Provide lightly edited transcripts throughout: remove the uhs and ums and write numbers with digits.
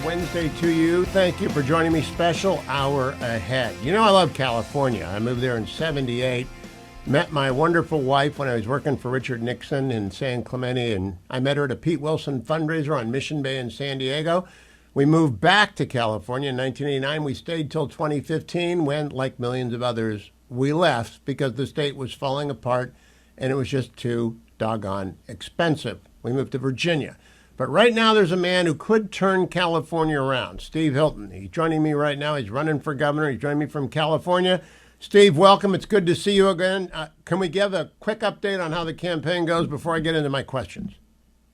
Wednesday to you. Thank you for joining me. Special hour ahead. You know, I love California. I moved there in 78. Met my wonderful wife when I was working for Richard Nixon in San Clemente, and I met her at a Pete Wilson fundraiser on Mission Bay in San Diego. We moved back to California in 1989. We stayed till 2015 when, like millions of others, we left because the state was falling apart and it was just too doggone expensive. We moved to Virginia. But right now there's a man who could turn California around, Steve Hilton. He's joining me right now. He's running for governor. He's joining me from California. Steve, welcome. It's good to see you again. Can we give a quick update on how the campaign goes before I get into my questions?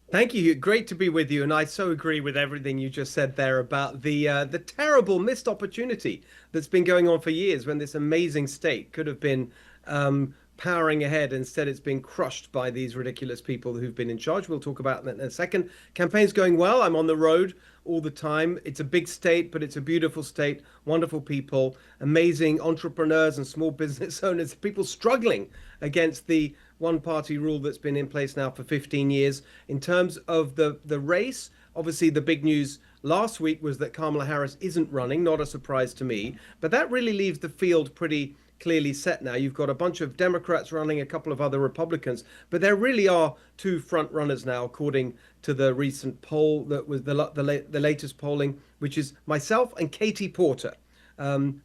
Thank you. Great to be with you. And I so agree with everything you just said there about the terrible missed opportunity that's been going on for years when this amazing state could have been powering ahead. Instead, it's been crushed by these ridiculous people who've been in charge. We'll talk about that in a second. Campaign's going well. I'm on the road all the time. It's a big state, but it's a beautiful state. Wonderful people, amazing entrepreneurs and small business owners, people struggling against the one-party rule that's been in place now for 15 years. In terms of the race, obviously the big news last week was that Kamala Harris isn't running, not a surprise to me, but that really leaves the field pretty clearly set now. You've got a bunch of Democrats running, a couple of other Republicans, but there really are two front runners now, according to the recent poll that was the latest polling, which is myself and Katie Porter,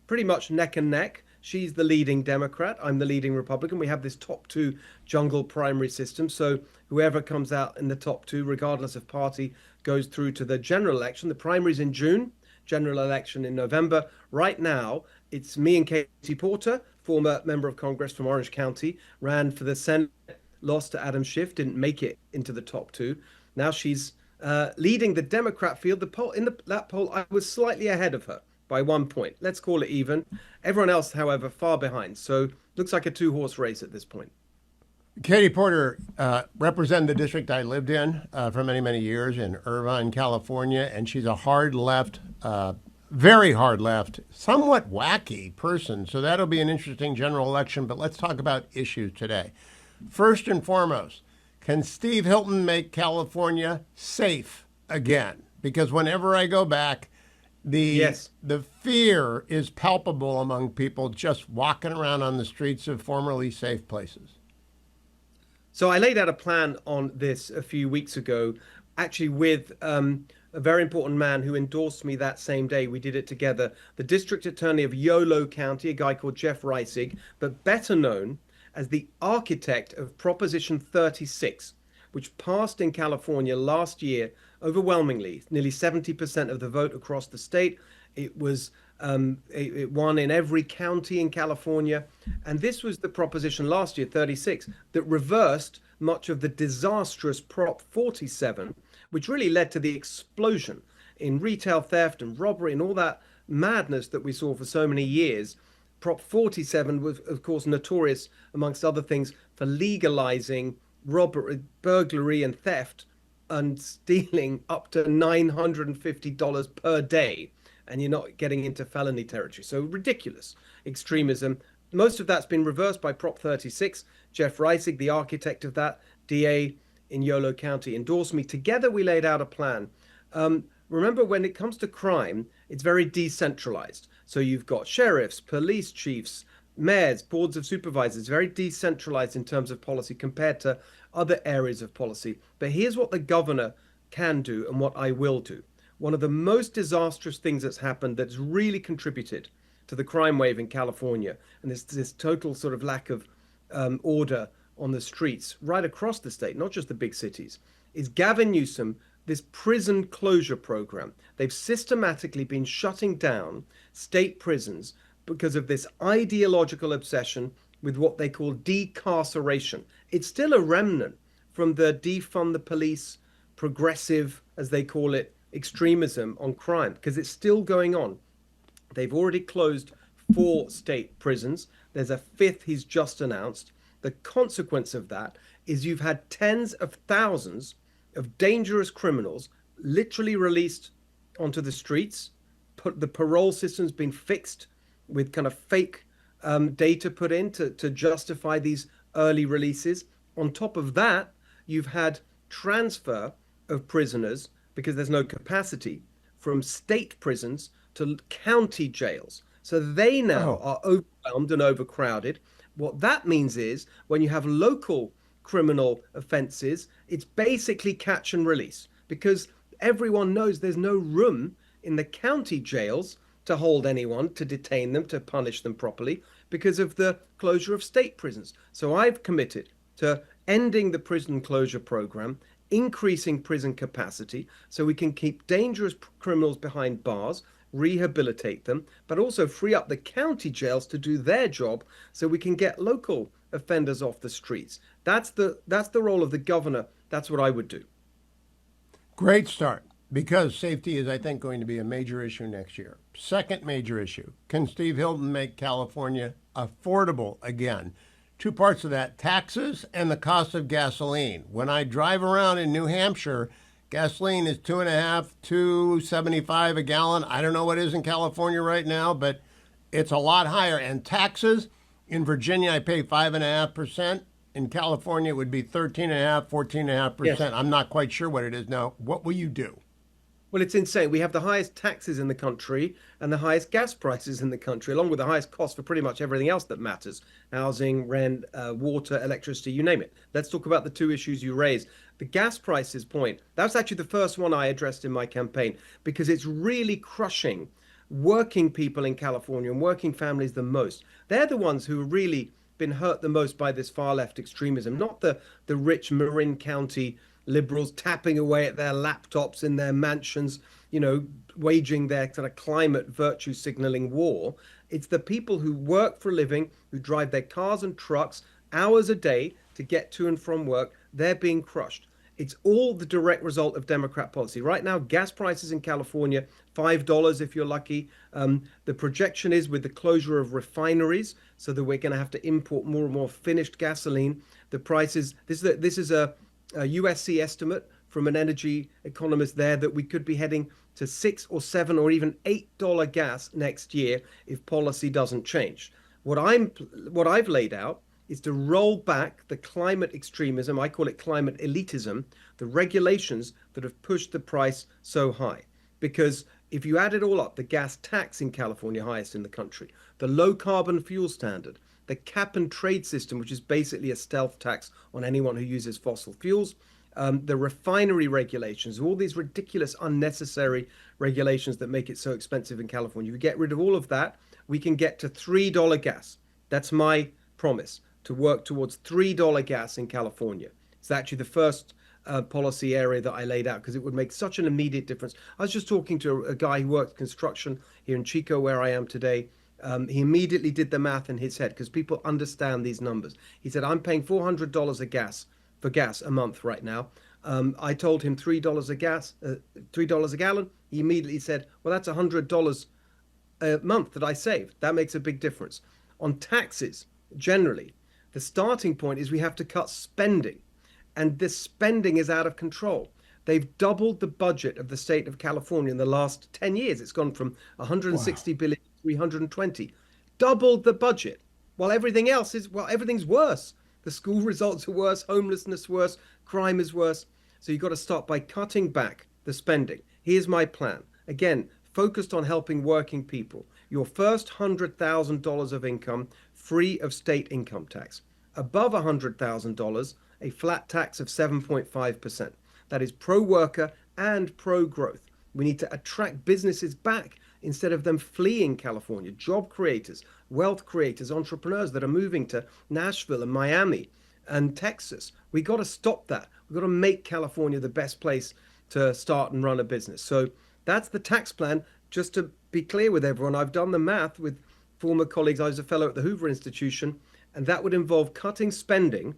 pretty much neck and neck. She's the leading Democrat. I'm the leading Republican. We have this top two jungle primary system. So whoever comes out in the top two, regardless of party, goes through to the general election. The primary's in June, general election in November. Right now, it's me and Katie Porter, former member of Congress from Orange County, ran for the Senate, lost to Adam Schiff, didn't make it into the top two. Now she's leading the Democrat field. That poll, I was slightly ahead of her by 1 point. Let's call it even. Everyone else, however, far behind. So looks like a two-horse race at this point. Katie Porter represented the district I lived in for many, many years in Irvine, California, and she's a hard left, very hard left, somewhat wacky person. So that'll be an interesting general election, but let's talk about issues today. First and foremost, can Steve Hilton make California safe again? Because whenever I go back, the fear is palpable among people just walking around on the streets of formerly safe places. So I laid out a plan on this a few weeks ago, actually with a very important man who endorsed me that same day. We did it together. The district attorney of Yolo County, a guy called Jeff Reisig, but better known as the architect of Proposition 36, which passed in California last year overwhelmingly, nearly 70% of the vote across the state. It was it won in every county in California. And this was the proposition last year, 36, that reversed much of the disastrous Prop 47, which really led to the explosion in retail theft and robbery and all that madness that we saw for so many years. Prop 47 was, of course, notorious, amongst other things, for legalizing robbery, burglary and theft and stealing up to $950 per day. And you're not getting into felony territory. So ridiculous extremism. Most of that's been reversed by Prop 36. Jeff Reisig, the architect of that, DA in Yolo County, endorsed me. Together we laid out a plan. Remember, when it comes to crime, it's very decentralized. So you've got sheriffs, police chiefs, mayors, boards of supervisors, very decentralized in terms of policy compared to other areas of policy. But here's what the governor can do and what I will do. One of the most disastrous things that's happened that's really contributed to the crime wave in California, and this total sort of lack of order on the streets right across the state, not just the big cities, is Gavin Newsom, this prison closure program. They've systematically been shutting down state prisons because of this ideological obsession with what they call decarceration. It's still a remnant from the defund the police, progressive, as they call it, extremism on crime, because it's still going on. They've already closed 4 state prisons. There's a 5th he's just announced. The consequence of that is you've had tens of thousands of dangerous criminals literally released onto the streets. The parole system's been fixed with kind of fake data put in to justify these early releases. On top of that, you've had transfer of prisoners, because there's no capacity, from state prisons to county jails. So they now Oh, are overwhelmed and overcrowded. What that means is when you have local criminal offenses, it's basically catch and release because everyone knows there's no room in the county jails to hold anyone, to detain them, to punish them properly because of the closure of state prisons. So I've committed to ending the prison closure program, increasing prison capacity so we can keep dangerous criminals behind bars, rehabilitate them, but also free up the county jails to do their job so we can get local offenders off the streets. That's the role of the governor. That's what I would do. great start. Because safety is, I think, going to be a major issue next year. Second major issue, can Steve Hilton make California affordable again? Two parts of that, taxes and the cost of gasoline. When I drive around in New Hampshire, gasoline is 2.5, 2.75 a gallon. I don't know what it is in California right now, but it's a lot higher. And taxes, in Virginia, I pay 5.5%. In California, it would be 13.5, Yes. 14.5%. I'm not quite sure what it is now. What will you do? Well, it's insane. We have the highest taxes in the country and the highest gas prices in the country, along with the highest cost for pretty much everything else that matters: housing, rent, water, electricity, you name it. Let's talk about the two issues you raised. The gas prices point, that's actually the first one I addressed in my campaign because it's really crushing working people in California and working families the most. They're the ones who have really been hurt the most by this far left extremism, not the rich Marin County liberals tapping away at their laptops in their mansions, waging their kind of climate virtue signaling war. It's the people who work for a living, who drive their cars and trucks hours a day to get to and from work. They're being crushed. It's all the direct result of Democrat policy. Right now, gas prices in California, $5 if you're lucky. The projection is with the closure of refineries, so that we're going to have to import more and more finished gasoline. The prices, this is a USC estimate from an energy economist there that we could be heading to $6 or $7 or even $8 gas next year if policy doesn't change. What I've laid out is to roll back the climate extremism, I call it climate elitism, the regulations that have pushed the price so high. Because if you add it all up, the gas tax in California, highest in the country, the low carbon fuel standard, the cap and trade system, which is basically a stealth tax on anyone who uses fossil fuels, the refinery regulations, all these ridiculous, unnecessary regulations that make it so expensive in California. If we get rid of all of that, we can get to $3 gas. That's my promise, to work towards $3 gas in California. It's actually the first policy area that I laid out because it would make such an immediate difference. I was just talking to a guy who worked construction here in Chico, where I am today. He immediately did the math in his head because people understand these numbers. He said, I'm paying $400 for gas a month right now. I told him $3 $3 a gallon. He immediately said, well, that's $100 a month that I saved. That makes a big difference. On taxes, generally, the starting point is we have to cut spending. And this spending is out of control. They've doubled the budget of the state of California in the last 10 years. It's gone from 160 billion to 320. Doubled the budget. While everything's worse. The school results are worse, homelessness worse, crime is worse. So you've got to start by cutting back the spending. Here's my plan. Again, focused on helping working people. Your first $100,000 of income free of state income tax. Above $100,000, a flat tax of 7.5%. That is pro-worker and pro-growth. We need to attract businesses back instead of them fleeing California. Job creators, wealth creators, entrepreneurs that are moving to Nashville and Miami and Texas. We got to stop that. We've got to make California the best place to start and run a business. So that's the tax plan. Just to be clear with everyone, I've done the math with former colleagues. I was a fellow at the Hoover Institution, and that would involve cutting spending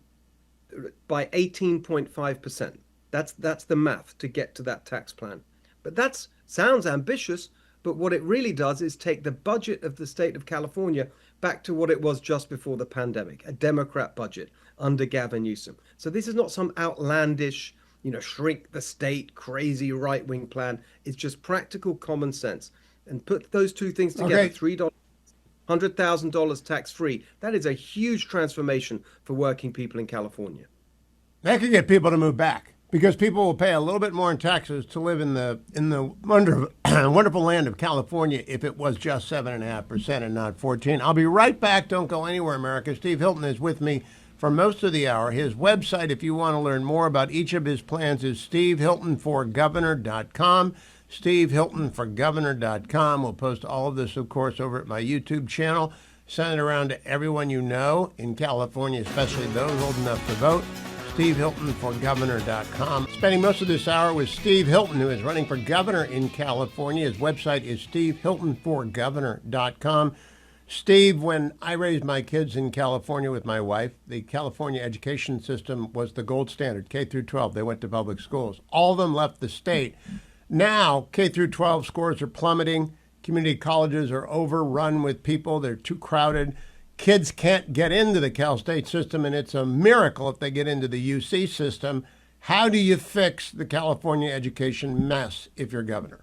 by 18.5%. That's the math to get to that tax plan. But that sounds ambitious, but what it really does is take the budget of the state of California back to what it was just before the pandemic, a Democrat budget under Gavin Newsom. So this is not some outlandish, shrink the state, crazy right-wing plan. It's just practical common sense. And put those two things together, Okay. $3, $100,000 tax-free. That is a huge transformation for working people in California. That could get people to move back. Because people will pay a little bit more in taxes to live in the wonderful land of California if it was just 7.5% and not 14. I'll be right back. Don't go anywhere, America. Steve Hilton is with me for most of the hour. His website, if you want to learn more about each of his plans, is stevehiltonforgovernor.com. stevehiltonforgovernor.com. We'll post all of this, of course, over at my YouTube channel. Send it around to everyone you know in California, especially those old enough to vote. stevehiltonforgovernor.com. Spending most of this hour with Steve Hilton, who is running for governor in California. His website is stevehiltonforgovernor.com. Steve, when I raised my kids in California with my wife, the California education system was the gold standard, K through 12. They went to public schools. All of them left the state. Now, K through 12 scores are plummeting. Community colleges are overrun with people. They're too crowded. Kids can't get into the Cal State system, and it's a miracle if they get into the UC system. How do you fix the California education mess if you're governor?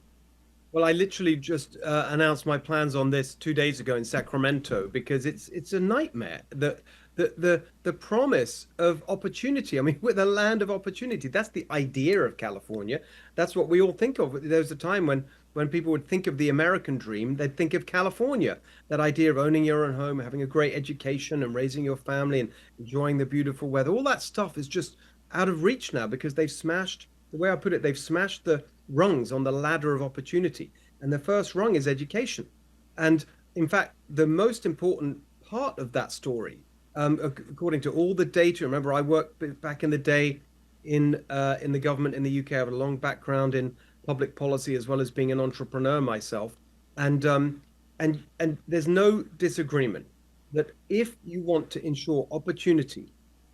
Well, I literally just announced my plans on this 2 days ago in Sacramento because it's a nightmare. The promise of opportunity. I mean, we're the land of opportunity. That's the idea of California. That's what we all think of. There was a time when people would think of the American dream, they'd think of California. That idea of owning your own home, having a great education and raising your family and enjoying the beautiful weather. All that stuff is just out of reach now because they've smashed, the way I put it, they've smashed the rungs on the ladder of opportunity. And the first rung is education. And in fact, the most important part of that story, according to all the data, remember I worked back in the day in the government in the UK. I have a long background in public policy as well as being an entrepreneur myself. And there's no disagreement that if you want to ensure opportunity,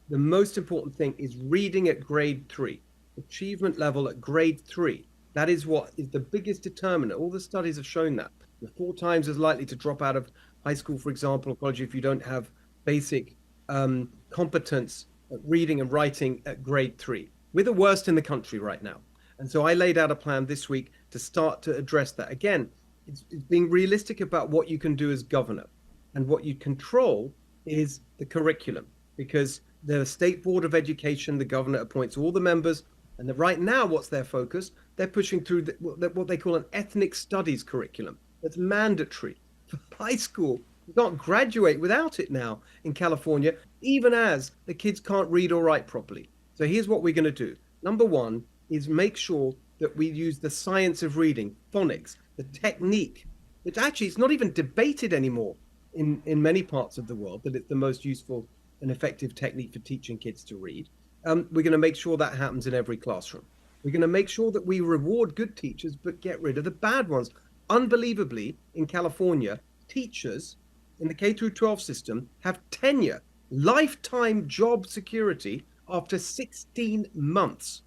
the most important thing is reading at grade 3, achievement level at grade 3. That is what is the biggest determinant. All the studies have shown that. You're 4 times as likely to drop out of high school, for example, or college if you don't have basic competence at reading and writing at grade 3. We're the worst in the country right now. And so I laid out a plan this week to start to address that. Again, it's being realistic about what you can do as governor. And what you control is the curriculum, because the State Board of Education, the governor appoints all the members. And right now, what's their focus? They're pushing through what they call an ethnic studies curriculum. That's mandatory for high school. You can't graduate without it now in California, even as the kids can't read or write properly. So here's what we're going to do. Number one is make sure that we use the science of reading, phonics, the technique, which actually is not even debated anymore in many parts of the world, that it's the most useful and effective technique for teaching kids to read. We're going to make sure that happens in every classroom. We're going to make sure that we reward good teachers, but get rid of the bad ones. Unbelievably, in California, teachers in the K through 12 system have tenure, lifetime job security after 16 months,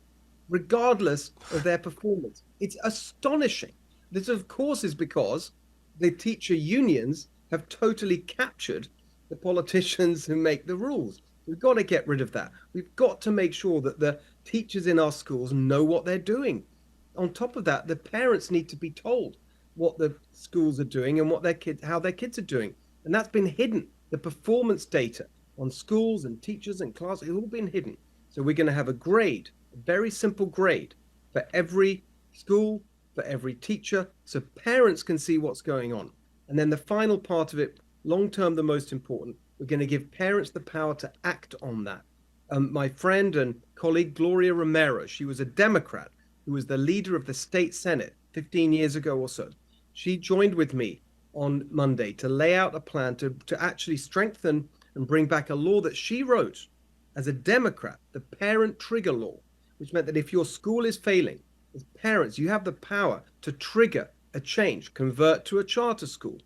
regardless of their performance. It's astonishing. This, of course, is because the teacher unions have totally captured the politicians who make the rules. We've got to get rid of that. We've got to make sure that the teachers in our schools know what they're doing. On top of that, the parents need to be told what the schools are doing and what how their kids are doing. And that's been hidden. The performance data on schools and teachers and classes, it's all been hidden. So we're going to have a grade, a very simple grade for every school, for every teacher, so parents can see what's going on. And then the final part of it, long-term, the most important, we're going to give parents the power to act on that. My friend and colleague, Gloria Romero, she was a Democrat who was the leader of the state Senate 15 years ago or so. She joined with me on Monday to lay out a plan to actually strengthen and bring back a law that she wrote as a Democrat, the parent trigger law, which meant that if your school is failing, as parents, you have the power to trigger a change, convert to a charter school,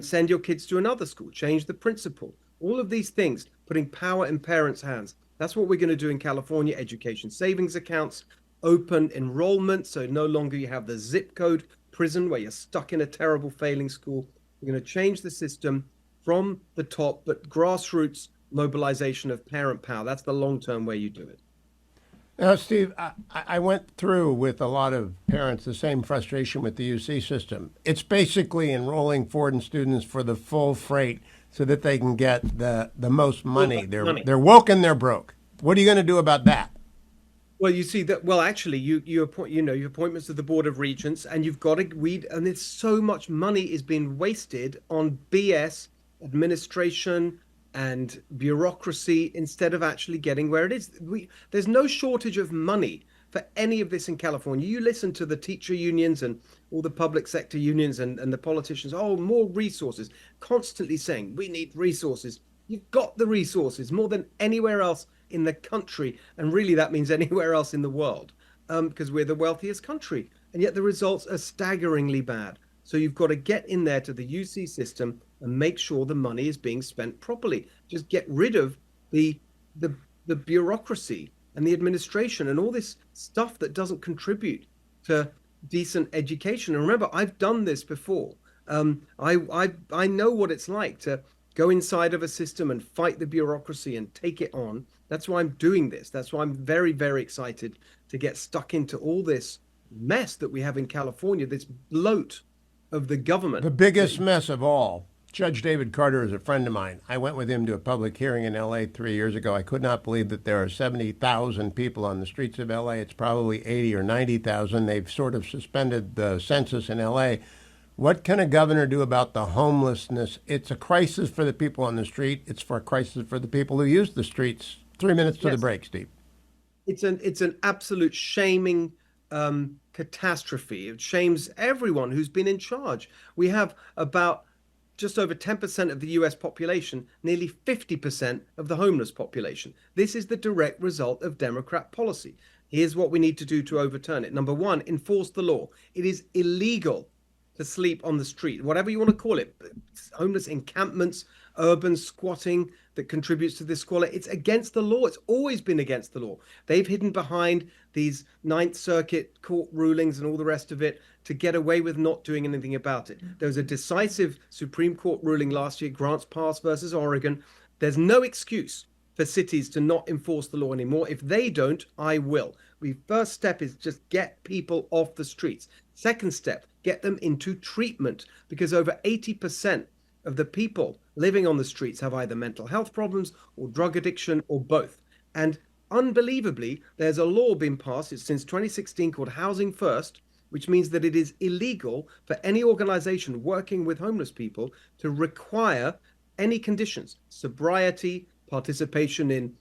send your kids to another school, change the principal. All of these things, putting power in parents' hands. That's what we're going to do in California. Education savings accounts, open enrollment, so no longer you have the zip code prison where you're stuck in a terrible failing school. We're going to change the system from the top, but grassroots mobilization of parent power. That's the long-term way you do it. Now, Steve, I went through with a lot of parents the same frustration with the UC system. It's basically enrolling foreign students for the full freight so that they can get the most money. They're woke and they're broke. What are you going to do about that? Well, you see that. Well, actually, you appoint, your appointments to the Board of Regents, and you've got to weed, and it's so much money is being wasted on BS administration and bureaucracy instead of actually getting where it is. There's no shortage of money for any of this in California. You listen to the teacher unions and all the public sector unions and the politicians. Oh, more resources, constantly saying we need resources. You've got the resources more than anywhere else in the country, and really that means anywhere else in the world, because we're the wealthiest country, and yet the results are staggeringly bad. So you've got to get in there to the UC system and make sure the money is being spent properly. Just get rid of the the, the bureaucracy and the administration and all this stuff that doesn't contribute to decent education. And remember, I've done this before. I know what it's like to go inside of a system and fight the bureaucracy and take it on. That's why I'm doing this. That's why I'm very, very excited to get stuck into all this mess that we have in California, this bloat of the government. The biggest mess of all. Judge David Carter is a friend of mine. I went with him to a public hearing in LA 3 years ago. I could not believe that there are 70,000 people on the streets of LA. It's probably 80 or 90,000. They've sort of suspended the census in LA. What can a governor do about the homelessness? It's a crisis for the people on the street. It's for a crisis for the people who use the streets. 3 minutes to the break, Steve. It's an absolute shaming catastrophe. It shames everyone who's been in charge. We have about just over 10% of the US population, nearly 50% of the homeless population. This is the direct result of Democrat policy. Here's what we need to do to overturn it. Number one, enforce the law. It is illegal to sleep on the street, whatever you want to call it, homeless encampments, urban squatting that contributes to this squalor. It's against the law. It's always been against the law. They've hidden behind these Ninth Circuit court rulings and all the rest of it to get away with not doing anything about it. There was a decisive Supreme Court ruling last year, Grants Pass versus Oregon. There's no excuse for cities to not enforce the law anymore. If they don't, I will. The first step is just get people off the streets. Second step, get them into treatment, because over 80% of the people living on the streets have either mental health problems or drug addiction or both. And unbelievably, there's a law being passed, it's since 2016, called Housing First, which means that it is illegal for any organization working with homeless people to require any conditions, sobriety, participation in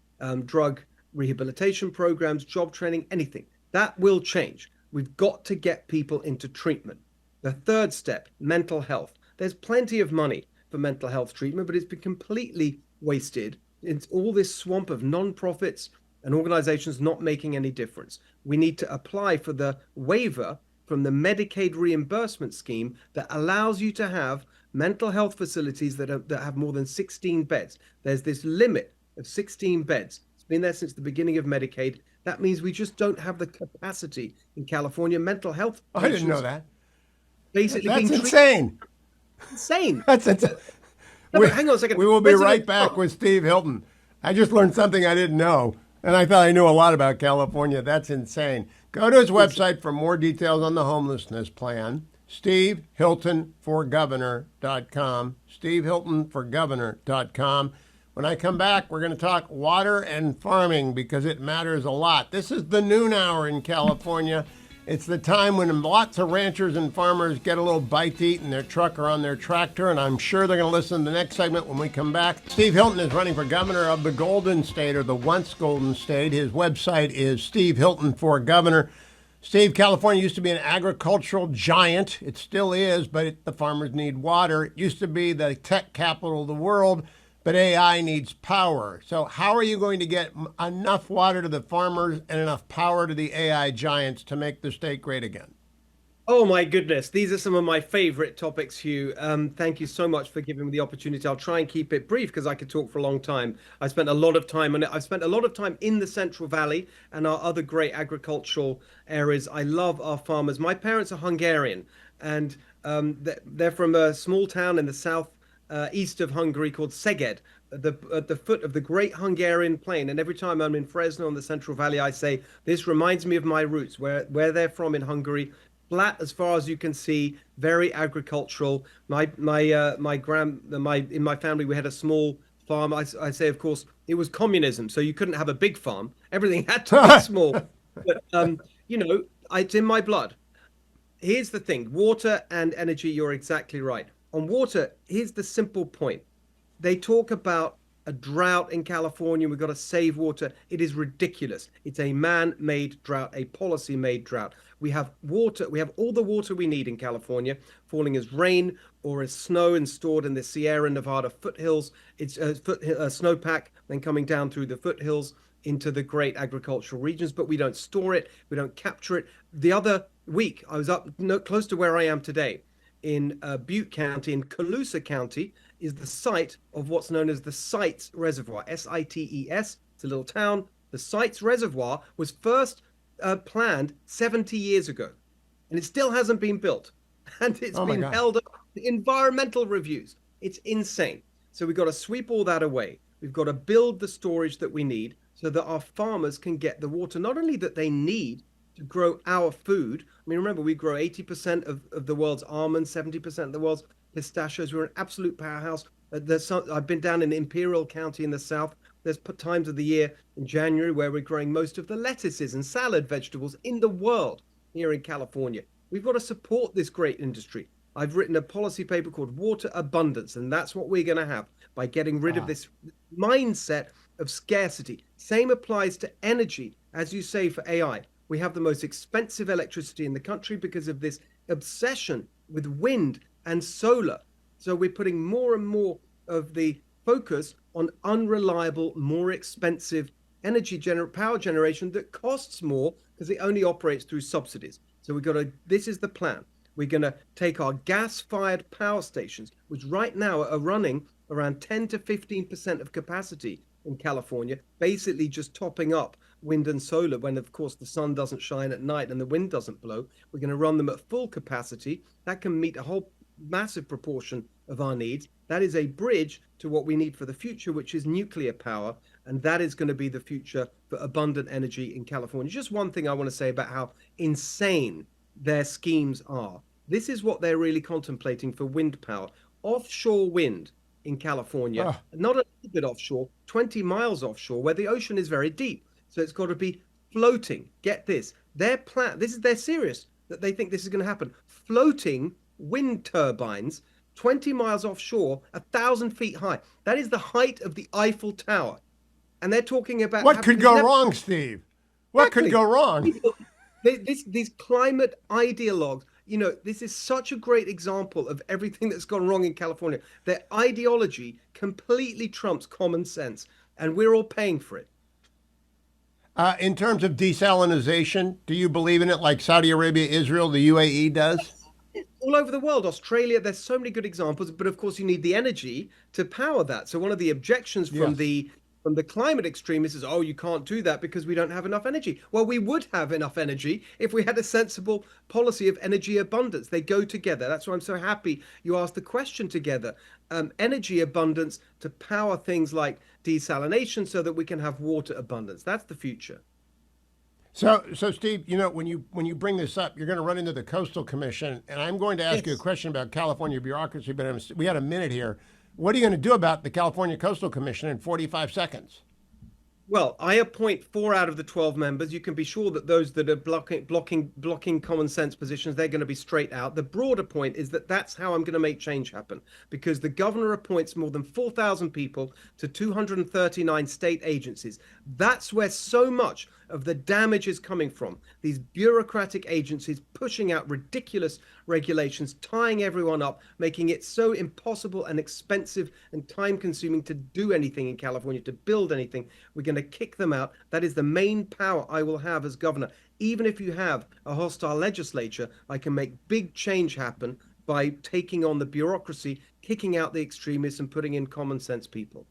drug rehabilitation programs, job training, anything. That will change. We've got to get people into treatment. The third step, mental health. There's plenty of money for mental health treatment, but it's been completely wasted. It's all this swamp of non-profits and organizations not making any difference. We need to apply for the waiver from the Medicaid reimbursement scheme that allows you to have mental health facilities that have more than 16 beds. There's this limit of 16 beds. It's been there since the beginning of Medicaid. That means we just don't have the capacity in California. Mental health I didn't know that. Basically, that's insane. Insane. That's insane. No, hang on a second. We will be right back with Steve Hilton. I just learned something I didn't know, and I thought I knew a lot about California. That's insane. Go to his website for more details on the homelessness plan. SteveHiltonForGovernor.com. SteveHiltonForGovernor.com. When I come back, we're going to talk water and farming because it matters a lot. This is the noon hour in California. It's the time when lots of ranchers and farmers get a little bite to eat in their truck or on their tractor, and I'm sure they're going to listen to the next segment when we come back. Steve Hilton is running for governor of the Golden State, or the once Golden State. His website is Steve Hilton for Governor. Steve, California used to be an agricultural giant. It still is, but the farmers need water. It used to be the tech capital of the world, but AI needs power. So how are you going to get enough water to the farmers and enough power to the AI giants to make the state great again? Oh my goodness, these are some of my favorite topics, Hugh. Thank you so much for giving me the opportunity. I'll try and keep it brief because I could talk for a long time. I spent a lot of time on it. I've spent a lot of time in the Central Valley and our other great agricultural areas. I love our farmers. My parents are Hungarian, and they're from a small town in the south east of Hungary called Szeged, at the foot of the Great Hungarian Plain. And every time I'm in Fresno in the Central Valley, I say, this reminds me of my roots, where they're from in Hungary. Flat as far as you can see, very agricultural. In my family, we had a small farm. I say, of course, it was communism, so you couldn't have a big farm. Everything had to be small. But it's in my blood. Here's the thing, water and energy, you're exactly right. On water, here's the simple point. They talk about a drought in California. We've got to save water. It is ridiculous. It's a man-made drought, a policy-made drought. We have water. We have all the water we need in California, falling as rain or as snow and stored in the Sierra Nevada foothills. It's snowpack, then coming down through the foothills into the great agricultural regions, but we don't store it. We don't capture it. The other week, I was up close to where I am today in Butte County, in Colusa County, is the site of what's known as the Sites Reservoir, Sites. It's a little town. The Sites Reservoir was first planned 70 years ago, and it still hasn't been built. And it's Oh my been God. held up to environmental reviews. It's insane. So we've got to sweep all that away. We've got to build the storage that we need so that our farmers can get the water, not only that they need to grow our food. I mean, remember, we grow 80% of the world's almonds, 70% of the world's pistachios. We're an absolute powerhouse. I've been down in Imperial County in the south. There's times of the year in January where we're growing most of the lettuces and salad vegetables in the world here in California. We've got to support this great industry. I've written a policy paper called Water Abundance, and that's what we're going to have by getting rid of this mindset of scarcity. Same applies to energy, as you say, for AI. We have the most expensive electricity in the country because of this obsession with wind and solar. So we're putting more and more of the focus on unreliable, more expensive power generation that costs more because it only operates through subsidies. So this is the plan. We're going to take our gas-fired power stations, which right now are running around 10 to 15% of capacity in California, basically just topping up wind and solar when, of course, the sun doesn't shine at night and the wind doesn't blow. We're going to run them at full capacity. That can meet a whole massive proportion of our needs. That is a bridge to what we need for the future, which is nuclear power. And that is going to be the future for abundant energy in California. Just one thing I want to say about how insane their schemes are. This is what they're really contemplating for wind power. Offshore wind in California, not a little bit offshore, 20 miles offshore, where the ocean is very deep. So it's got to be floating. Get this. They're serious that they think this is going to happen. Floating wind turbines 20 miles offshore, 1,000 feet high. That is the height of the Eiffel Tower. And they're talking about What could go wrong, Steve? What could go wrong? These climate ideologues, this is such a great example of everything that's gone wrong in California. Their ideology completely trumps common sense, and we're all paying for it. In terms of desalinization, do you believe in it like Saudi Arabia, Israel, the UAE does? All over the world, Australia, there's so many good examples, but of course you need the energy to power that. So one of the objections from the climate extremists is, oh, you can't do that because we don't have enough energy. Well, we would have enough energy if we had a sensible policy of energy abundance. They go together. That's why I'm so happy you asked the question together. Energy abundance to power things like desalination so that we can have water abundance. That's the future. So Steve, when you bring this up, you're going to run into the Coastal Commission, and I'm going to ask you a question about California bureaucracy, but we had a minute here. What are you going to do about the California Coastal Commission in 45 seconds? Well, I appoint 4 out of the 12 members. You can be sure that those that are blocking common sense positions, they're going to be straight out. The broader point is that that's how I'm going to make change happen, because the governor appoints more than 4,000 people to 239 state agencies. That's where so much of the damage is coming from. These bureaucratic agencies pushing out ridiculous regulations, tying everyone up, making it so impossible and expensive and time consuming to do anything in California, to build anything. We're going to kick them out. That is the main power I will have as governor. Even if you have a hostile legislature, I can make big change happen by taking on the bureaucracy, kicking out the extremists, and putting in common sense people.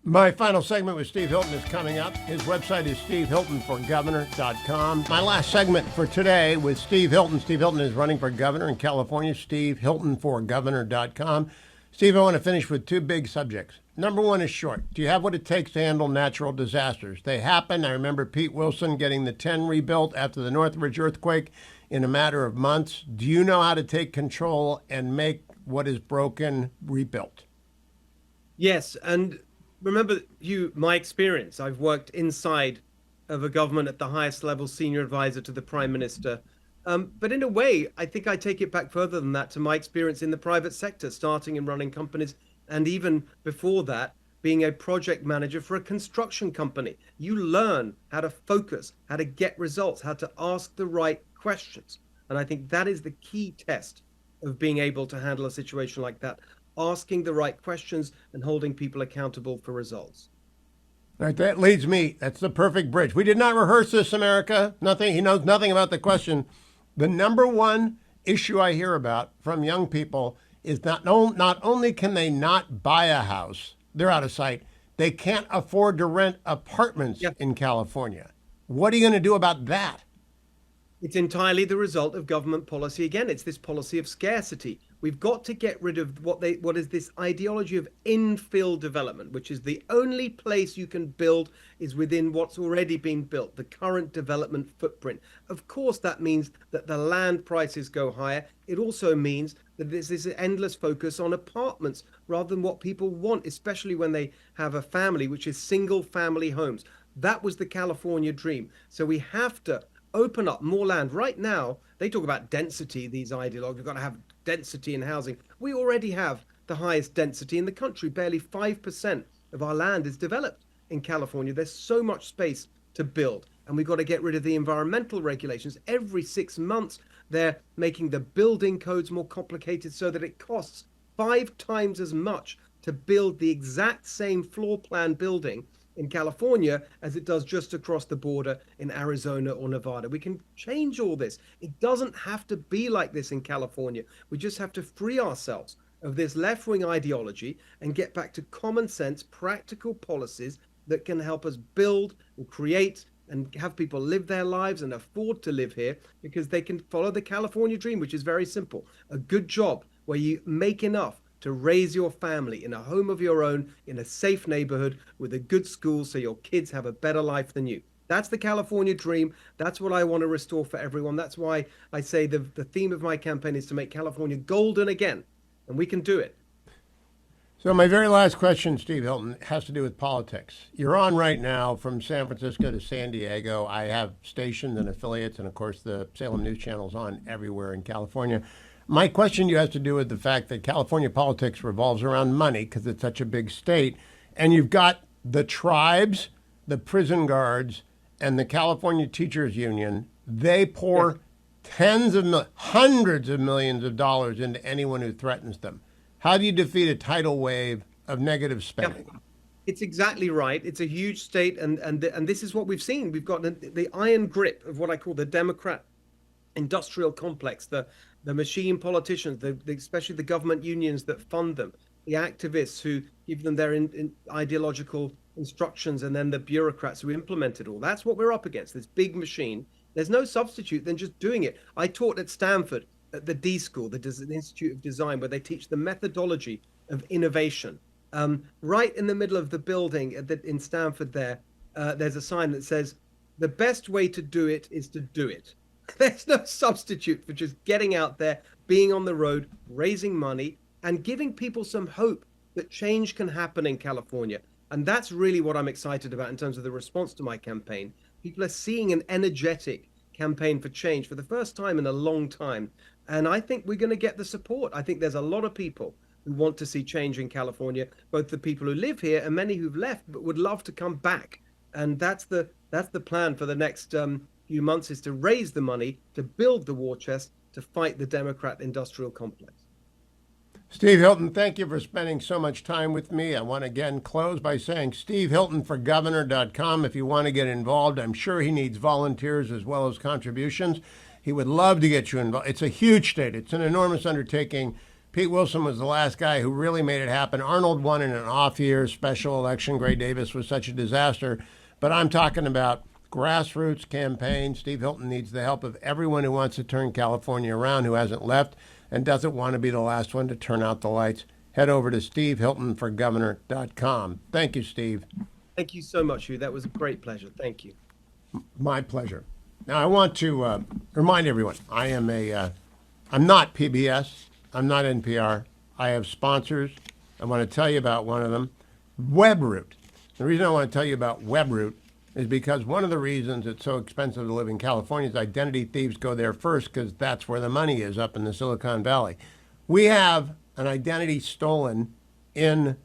My final segment with Steve Hilton is coming up. His website is stevehiltonforgovernor.com. My last segment for today with Steve Hilton. Steve Hilton is running for governor in California. stevehiltonforgovernor.com. Steve, I want to finish with 2 big subjects. Number 1 is short. Do you have what it takes to handle natural disasters? They happen. I remember Pete Wilson getting the 10 rebuilt after the Northridge earthquake in a matter of months. Do you know how to take control and make what is broken rebuilt? Yes, and remember, my experience. I've worked inside of a government at the highest level, senior advisor to the prime minister. But in a way, I think I take it back further than that to my experience in the private sector, starting and running companies, and even before that, being a project manager for a construction company. You learn how to focus, how to get results, how to ask the right questions. And I think that is the key test of being able to handle a situation like that, asking the right questions and holding people accountable for results. Right, that leads me. That's the perfect bridge. We did not rehearse this, America. Nothing. He knows nothing about the question. The number one issue I hear about from young people is not only can they not buy a house, they're out of sight, they can't afford to rent apartments in California. What are you going to do about that? It's entirely the result of government policy. Again, it's this policy of scarcity. We've got to get rid of what is this ideology of infill development, which is the only place you can build is within what's already been built, the current development footprint. Of course, that means that the land prices go higher. It also means that there's this endless focus on apartments rather than what people want, especially when they have a family, which is single family homes. That was the California dream. So we have to open up more land. Right now, they talk about density, these ideologues. We've got to have density in housing. We already have the highest density in the country. Barely 5% of our land is developed in California. There's so much space to build. And we've got to get rid of the environmental regulations. Every 6 months, they're making the building codes more complicated so that it costs 5 times as much to build the exact same floor plan building in California as it does just across the border in Arizona or Nevada. We can change all this. It doesn't have to be like this in California. We just have to free ourselves of this left-wing ideology and get back to common sense, practical policies that can help us build and create and have people live their lives and afford to live here because they can follow the California dream, which is very simple. A good job where you make enough to raise your family in a home of your own, in a safe neighborhood, with a good school so your kids have a better life than you. That's the California dream. That's what I want to restore for everyone. That's why I say the theme of my campaign is to make California golden again, and we can do it. So my very last question, Steve Hilton, has to do with politics. You're on right now from San Francisco to San Diego. I have stations and affiliates, and of course the Salem News Channel is on everywhere in California. My question to you has to do with the fact that California politics revolves around money because it's such a big state. And you've got the tribes, the prison guards, and the California Teachers Union. They pour hundreds of millions of dollars into anyone who threatens them. How do you defeat a tidal wave of negative spending? Yeah. It's exactly right. It's a huge state, and this is what we've seen. We've got the iron grip of what I call the Democrat industrial complex, the machine politicians, especially the government unions that fund them, the activists who give them their ideological instructions, and then the bureaucrats who implement it all. That's what we're up against, this big machine. There's no substitute than just doing it. I taught at Stanford at the D School, the Institute of Design, where they teach the methodology of innovation. Right in the middle of the building in Stanford there's a sign that says, the best way to do it is to do it. There's no substitute for just getting out there, being on the road, raising money, and giving people some hope that change can happen in California. And that's really what I'm excited about in terms of the response to my campaign. People are seeing an energetic campaign for change for the first time in a long time. And I think we're going to get the support. I think there's a lot of people who want to see change in California, both the people who live here and many who've left but would love to come back. And that's the plan for the next few months, is to raise the money to build the war chest to fight the Democrat industrial complex. Steve Hilton, thank you for spending so much time with me. I want to again close by saying SteveHiltonForGovernor.com if you want to get involved. I'm sure he needs volunteers as well as contributions. He would love to get you involved. It's a huge state. It's an enormous undertaking. Pete Wilson was the last guy who really made it happen. Arnold won in an off year, special election. Gray Davis was such a disaster. But I'm talking about grassroots campaign. Steve Hilton needs the help of everyone who wants to turn California around, who hasn't left and doesn't want to be the last one to turn out the lights. Head over to SteveHiltonForGovernor.com. Thank you, Steve. Thank you so much, Hugh. That was a great pleasure. Thank you. My pleasure. Now, I want to remind everyone, I'm not PBS. I'm not NPR. I have sponsors. I want to tell you about one of them, WebRoot. The reason I want to tell you about WebRoot is because one of the reasons it's so expensive to live in California is identity thieves go there first because that's where the money is, up in the Silicon Valley. We have an identity stolen in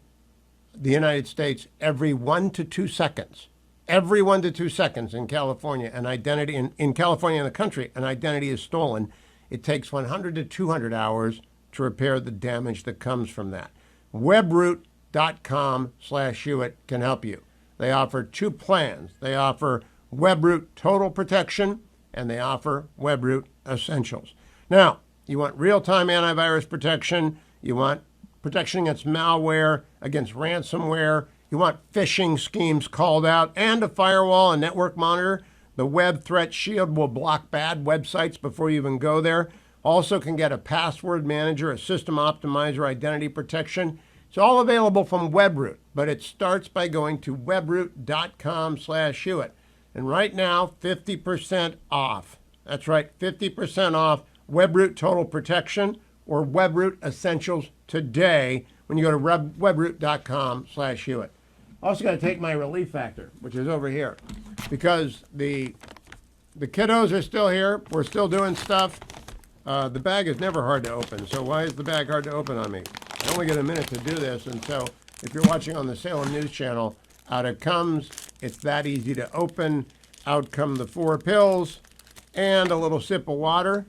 the United States every 1 to 2 seconds. Every 1 to 2 seconds in California, an identity in California and the country, an identity is stolen. It takes 100 to 200 hours to repair the damage that comes from that. Webroot.com/Hewitt can help you. They offer 2 plans. They offer Webroot Total Protection and they offer Webroot Essentials. Now, you want real-time antivirus protection. You want protection against malware, against ransomware. You want phishing schemes called out, and a firewall and network monitor. The Web Threat Shield will block bad websites before you even go there. Also can get a password manager, a system optimizer, identity protection. It's all available from Webroot, but it starts by going to webroot.com/Hewitt. And right now, 50% off. That's right, 50% off Webroot Total Protection or Webroot Essentials today when you go to webroot.com/Hewitt. Also got to take my relief factor, which is over here, because the kiddos are still here. We're still doing stuff. The bag is never hard to open. So why is the bag hard to open on me? I only get a minute to do this, and so if you're watching on the Salem News Channel, out it comes. It's that easy to open. Out come the 4 pills and a little sip of water.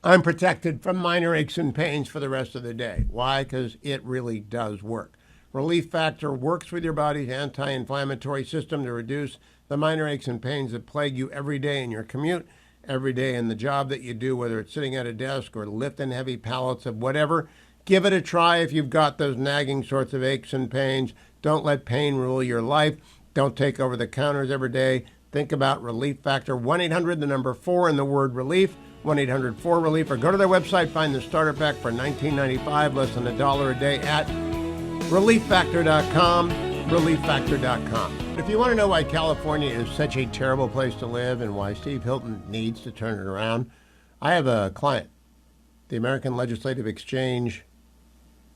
I'm protected from minor aches and pains for the rest of the day. Why? Because it really does work. Relief Factor works with your body's anti-inflammatory system to reduce the minor aches and pains that plague you every day in your commute, every day in the job that you do, whether it's sitting at a desk or lifting heavy pallets of whatever. Give it a try if you've got those nagging sorts of aches and pains. Don't let pain rule your life. Don't take over the counters every day. Think about Relief Factor. 1-800, the number 4 and the word relief. 1-800-4RELIEF, or go to their website, find the starter pack for $19.95, less than $1 a day at relieffactor.com, relieffactor.com. If you want to know why California is such a terrible place to live and why Steve Hilton needs to turn it around, I have a client, the American Legislative Exchange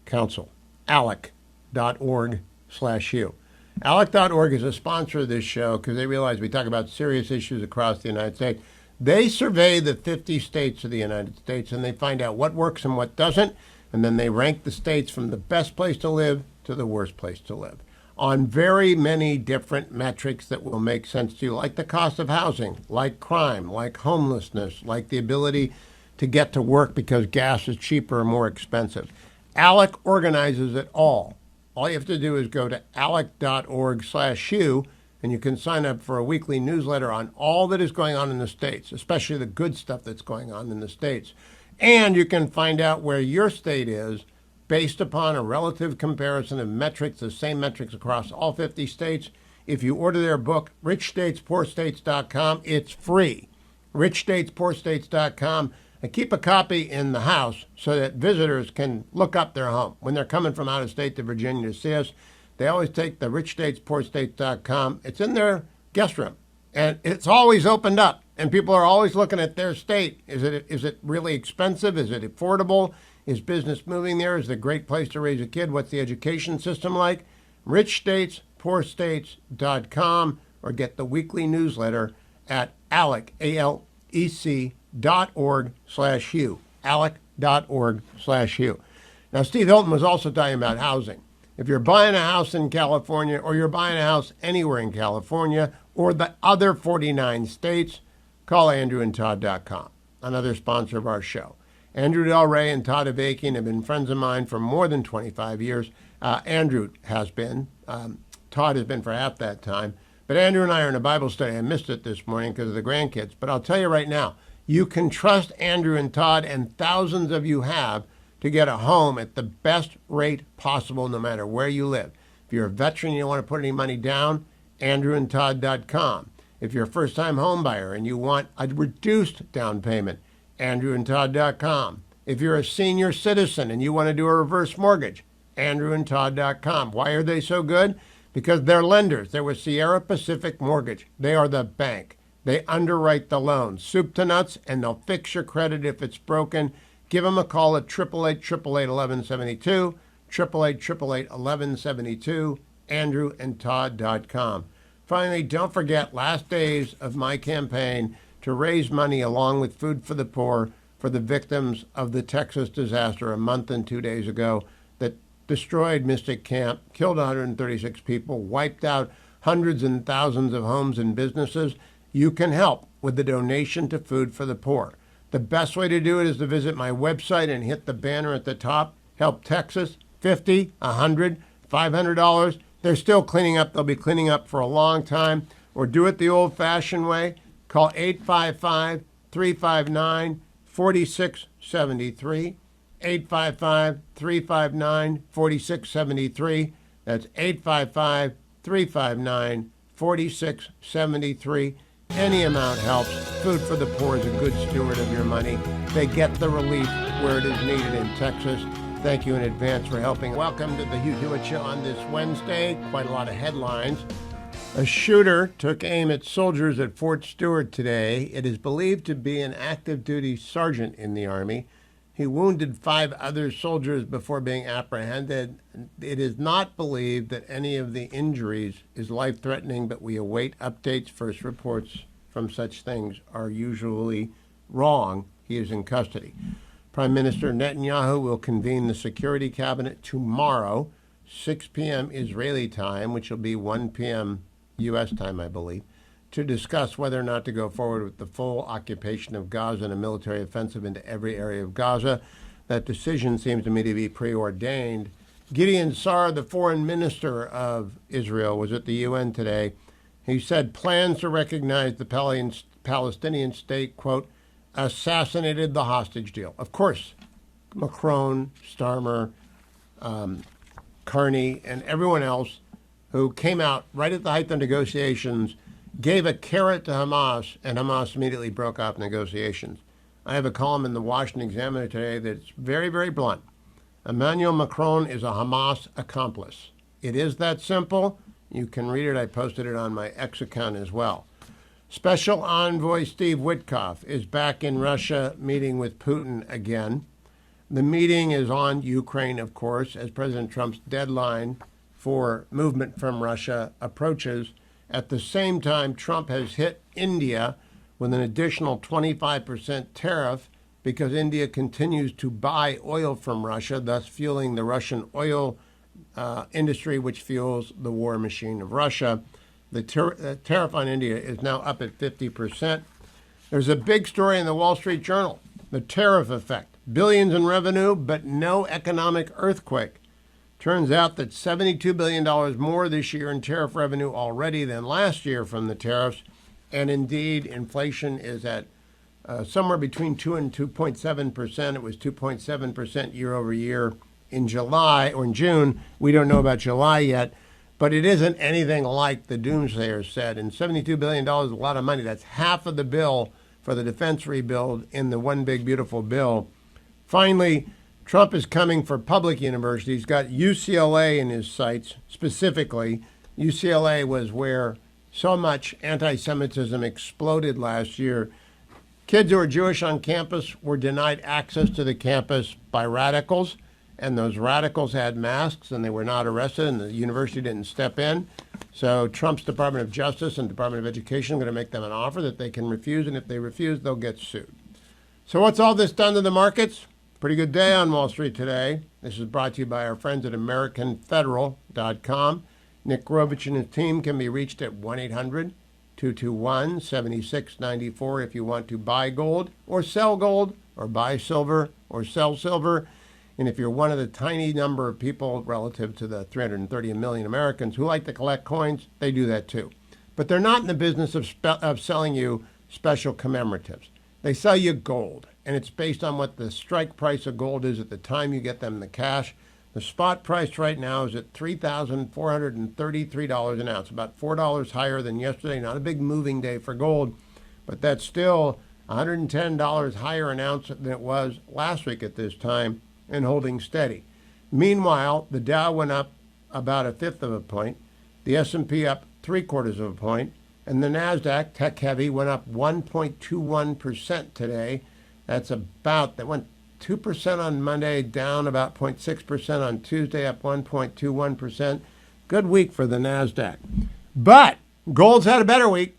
Council, ALEC.org/Hugh. ALEC.org is a sponsor of this show because they realize we talk about serious issues across the United States. They survey the 50 states of the United States, and they find out what works and what doesn't, and then they rank the states from the best place to live to the worst place to live on very many different metrics that will make sense to you, like the cost of housing, like crime, like homelessness, like the ability to get to work because gas is cheaper or more expensive. ALEC organizes it all. All you have to do is go to alec.org/Hugh, and you can sign up for a weekly newsletter on all that is going on in the states, especially the good stuff that's going on in the states. And you can find out where your state is based upon a relative comparison of metrics, the same metrics across all 50 states. If you order their book, richstatespoorstates.com, it's free. richstatespoorstates.com. And keep a copy in the house so that visitors can look up their home. When they're coming from out of state to Virginia to see us, they always take the richstatespoorstates.com. It's in their guest room, and it's always opened up, and people are always looking at their state. Is it really expensive? Is it affordable? Is business moving there? Is it a great place to raise a kid? What's the education system like? richstatespoorstates.com, or get the weekly newsletter at ALEC, ALEC.org/Hugh, ALEC.org/Hugh. Now, Steve Hilton was also talking about housing. If you're buying a house in California, or you're buying a house anywhere in California or the other 49 states, call andrewandtodd.com, another sponsor of our show. Andrew Del Rey and Todd Avakian have been friends of mine for more than 25 years. Andrew has been. Todd has been for half that time. But Andrew and I are in a Bible study. I missed it this morning because of the grandkids. But I'll tell you right now, you can trust Andrew and Todd, and thousands of you have, to get a home at the best rate possible no matter where you live. If you're a veteran and you don't want to put any money down, andrewandtodd.com. If you're a first-time home buyer and you want a reduced down payment, andrewandtodd.com. If you're a senior citizen and you want to do a reverse mortgage, andrewandtodd.com. Why are they so good? Because they're lenders. They're with Sierra Pacific Mortgage. They are the bank. They underwrite the loans, soup to nuts, and they'll fix your credit if it's broken. Give them a call at 888-888-1172, 888-888-1172, andrewandtodd.com. Finally, don't forget last days of my campaign to raise money along with Food for the Poor for the victims of the Texas disaster a month and 2 days ago that destroyed Mystic Camp, killed 136 people, wiped out hundreds and thousands of homes and businesses. You can help with the donation to Food for the Poor. The best way to do it is to visit my website and hit the banner at the top. Help Texas, $50, $100, $500. They're still cleaning up. They'll be cleaning up for a long time. Or do it the old-fashioned way. Call 855-359-4673. 855-359-4673. That's 855-359-4673. Any amount helps. Food for the Poor is a good steward of your money. They get the relief where it is needed in Texas. Thank you in advance for helping. Welcome to the Hugh Hewitt Show on this Wednesday. Quite a lot of headlines. A shooter took aim at soldiers at Fort Stewart today. It is believed to be an active duty sergeant in the Army. He wounded 5 other soldiers before being apprehended. It is not believed that any of the injuries is life-threatening, but we await updates. First reports from such things are usually wrong. He is in custody. Prime Minister Netanyahu will convene the Security Cabinet tomorrow, 6 p.m. Israeli time, which will be 1 p.m. U.S. time, I believe, to discuss whether or not to go forward with the full occupation of Gaza and a military offensive into every area of Gaza. That decision seems to me to be preordained. Gideon Sar, the foreign minister of Israel, was at the UN today. He said plans to recognize the Palestinian state, quote, assassinated the hostage deal. Of course, Macron, Starmer, Carney, and everyone else who came out right at the height of negotiations gave a carrot to Hamas, and Hamas immediately broke off negotiations. I have a column in the Washington Examiner today that's very, very blunt. Emmanuel Macron is a Hamas accomplice. It is that simple. You can read it. I posted it on my X account as well. Special Envoy Steve Witkoff is back in Russia meeting with Putin again. The meeting is on Ukraine, of course, as President Trump's deadline for movement from Russia approaches. At the same time, Trump has hit India with an additional 25% tariff because India continues to buy oil from Russia, thus fueling the Russian oil industry, which fuels the war machine of Russia. The tariff on India is now up at 50%. There's a big story in the Wall Street Journal, the tariff effect. Billions in revenue, but no economic earthquake. Turns out that $72 billion more this year in tariff revenue already than last year from the tariffs. And indeed, inflation is at somewhere between 2 and 2.7%. It was 2.7% year over year in July or in June. We don't know about July yet. But it isn't anything like the doomsayers said. And $72 billion is a lot of money. That's half of the bill for the defense rebuild in the one big beautiful bill. Finally, Trump is coming for public universities. He's got UCLA in his sights specifically. UCLA was where so much anti-Semitism exploded last year. Kids who are Jewish on campus were denied access to the campus by radicals. And those radicals had masks and they were not arrested and the university didn't step in. So Trump's Department of Justice and Department of Education are going to make them an offer that they can refuse. And if they refuse, they'll get sued. So what's all this done to the markets? Pretty good day on Wall Street today. This is brought to you by our friends at AmericanFederal.com. Nick Grovich and his team can be reached at 1-800-221-7694 if you want to buy gold or sell gold or buy silver or sell silver. And if you're one of the tiny number of people relative to the 330 million Americans who like to collect coins, they do that too. But they're not in the business of selling you special commemoratives. They sell you gold, and it's based on what the strike price of gold is at the time you get them the cash. The spot price right now is at $3,433 an ounce, about $4 higher than yesterday. Not a big moving day for gold, but that's still $110 higher an ounce than it was last week at this time, and holding steady. Meanwhile, the Dow went up about 1/5 of a point, the S&P up 3/4 of a point, and the NASDAQ, tech heavy, went up 1.21% today. That went 2% on Monday, down about 0.6% on Tuesday, up 1.21%. Good week for the NASDAQ. But gold's had a better week.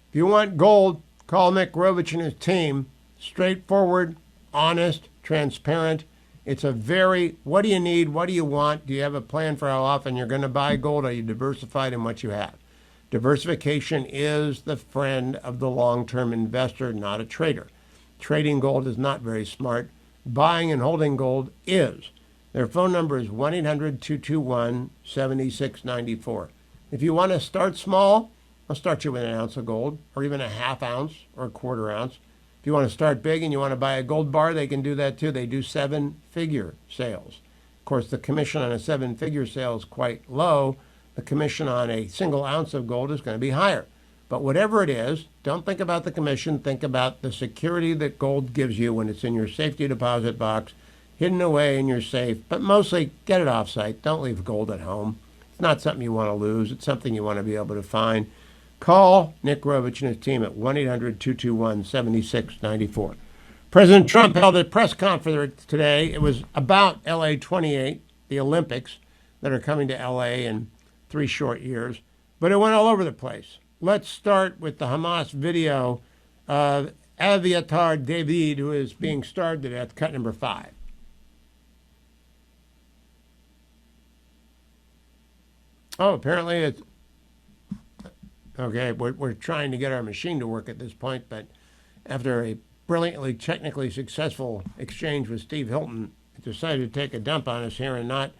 If you want gold, call Nick Rovich and his team. Straightforward, honest, transparent. It's a very, what do you need? What do you want? Do you have a plan for how often you're going to buy gold? Are you diversified in what you have? Diversification is the friend of the long-term investor, not a trader. Trading gold is not very smart. Buying and holding gold is. Their phone number is 1-800-221-7694. If you want to start small, I'll start you with an ounce of gold, or even a half ounce or a quarter ounce. If you want to start big and you want to buy a gold bar, they can do that too. They do seven-figure sales. Of course, the commission on a seven-figure sale is quite low. The commission on a single ounce of gold is going to be higher. But whatever it is, don't think about the commission. Think about the security that gold gives you when it's in your safety deposit box, hidden away in your safe. But mostly, get it off-site. Don't leave gold at home. It's not something you want to lose. It's something you want to be able to find. Call Nick Rovich and his team at 1-800-221-7694. President Trump held a press conference today. It was about LA 28, the Olympics that are coming to LA in 3 short years. But it went all over the place. Let's start with the Hamas video of Aviatar David, who is being starved to death, cut number 5. Oh, apparently it's... Okay, we're trying to get our machine to work at this point, but after a brilliantly technically successful exchange with Steve Hilton, it decided to take a dump on us here and not.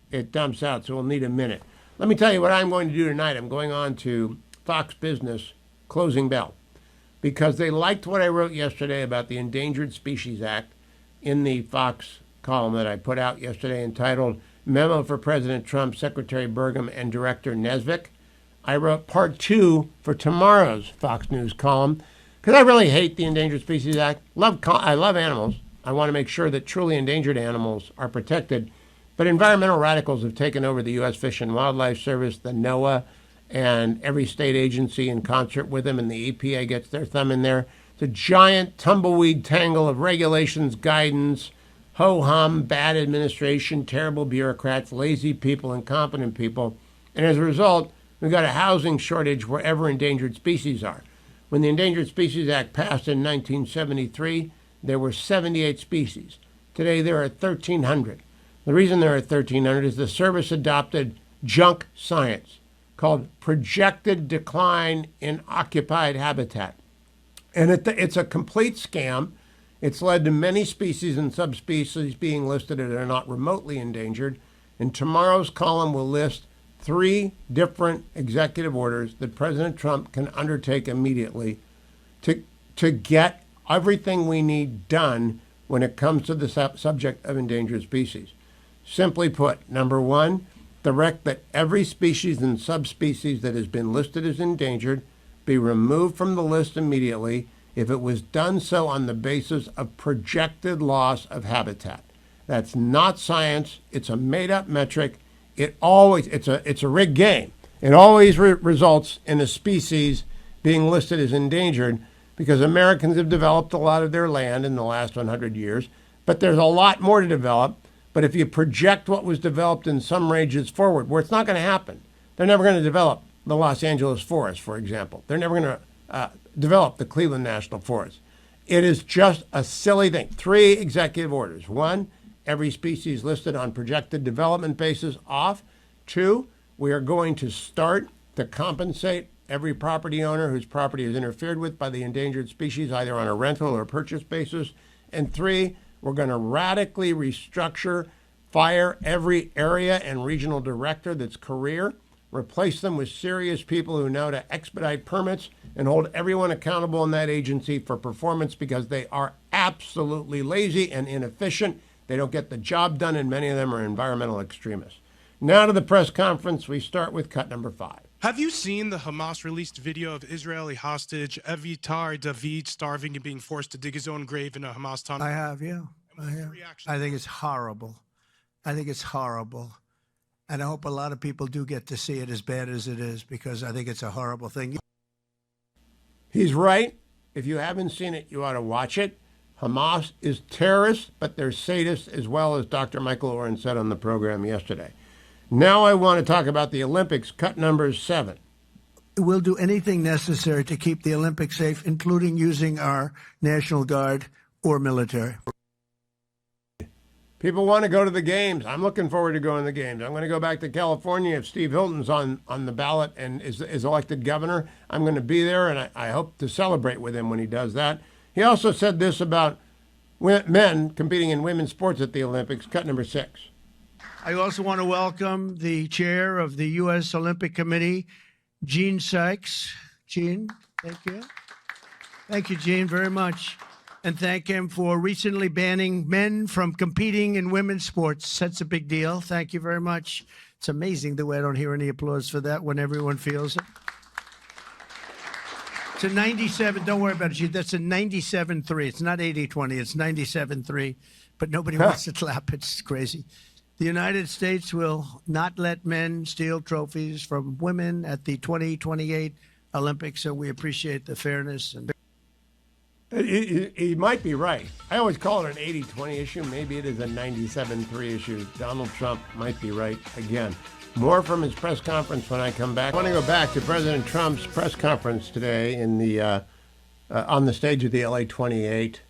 It dumps out, so we'll need a minute. Let me tell you what I'm going to do tonight. I'm going on to Fox Business Closing Bell because they liked what I wrote yesterday about the Endangered Species Act in the Fox column that I put out yesterday entitled Memo for President Trump, Secretary Burgum, and Director Nesvik. I wrote part 2 for tomorrow's Fox News column because I really hate the Endangered Species Act. I love animals. I want to make sure that truly endangered animals are protected. But environmental radicals have taken over the U.S. Fish and Wildlife Service, the NOAA, and every state agency in concert with them, and the EPA gets their thumb in there. It's a giant tumbleweed tangle of regulations, guidance, ho-hum, bad administration, terrible bureaucrats, lazy people, incompetent people. And as a result, we've got a housing shortage wherever endangered species are. When the Endangered Species Act passed in 1973, there were 78 species. Today there are 1,300. The reason there are 1,300 is the service adopted junk science called projected decline in occupied habitat. And it's a complete scam. It's led to many species and subspecies being listed that are not remotely endangered. And tomorrow's column will list 3 different executive orders that President Trump can undertake immediately to get everything we need done when it comes to the subject of endangered species. Simply put, number 1, direct that every species and subspecies that has been listed as endangered be removed from the list immediately if it was done so on the basis of projected loss of habitat. That's not science. It's a made-up metric. It's a rigged game. It always results in a species being listed as endangered because Americans have developed a lot of their land in the last 100 years, but there's a lot more to develop. But if you project what was developed in some ranges forward, where it's not going to happen, they're never going to develop the Los Angeles forest, for example. They're never going to develop the Cleveland National Forest. It is just a silly thing. 3 executive orders. 1, every species listed on projected development basis off. 2, we are going to start to compensate every property owner whose property is interfered with by the endangered species, either on a rental or purchase basis. And 3, we're going to radically restructure, fire every area and regional director that's career, replace them with serious people who know to expedite permits, and hold everyone accountable in that agency for performance because they are absolutely lazy and inefficient. They don't get the job done, and many of them are environmental extremists. Now to the press conference. We start with cut number 5. Have you seen the Hamas released video of Israeli hostage Aviatar David starving and being forced to dig his own grave in a Hamas tunnel? I have, yeah. I have. I think it's horrible. I think it's horrible. And I hope a lot of people do get to see it as bad as it is because I think it's a horrible thing. He's right. If you haven't seen it, you ought to watch it. Hamas is terrorists, but they're sadists as well, as Dr. Michael Oren said on the program yesterday. Now I want to talk about the Olympics, cut number 7. We'll do anything necessary to keep the Olympics safe, including using our National Guard or military. People want to go to the games. I'm looking forward to going to the games. I'm going to go back to California if Steve Hilton's on the ballot and is elected governor. I'm going to be there, and I hope to celebrate with him when he does that. He also said this about men competing in women's sports at the Olympics, cut number 6. I also want to welcome the chair of the U.S. Olympic Committee, Gene Sykes. Gene, thank you. Thank you, Gene, very much. And thank him for recently banning men from competing in women's sports. That's a big deal. Thank you very much. It's amazing the way I don't hear any applause for that when everyone feels it. It's a 97, don't worry about it, Gene. That's a 97-3. It's not 80-20, it's 97-3. But nobody wants to clap. It's crazy. The United States will not let men steal trophies from women at the 2028 Olympics, so we appreciate the fairness. And He might be right. I always call it an 80-20 issue. Maybe it is a 97-3 issue. Donald Trump might be right again. More from his press conference when I come back. I want to go back to President Trump's press conference today in the on the stage of the LA 28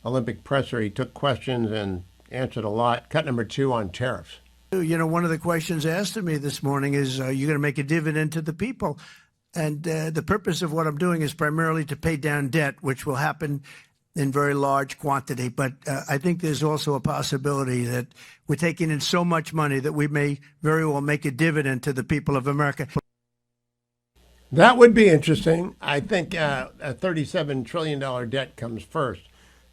Olympic presser. He took questions and answered a lot. Cut number 2 on tariffs. you know, one of the questions asked of me this morning is, are you going to make a dividend to the people? And the purpose of what I'm doing is primarily to pay down debt, which will happen in very large quantity. But I think there's also a possibility that we're taking in so much money that we may very well make a dividend to the people of America. That would be interesting. I think a $37 trillion debt comes first.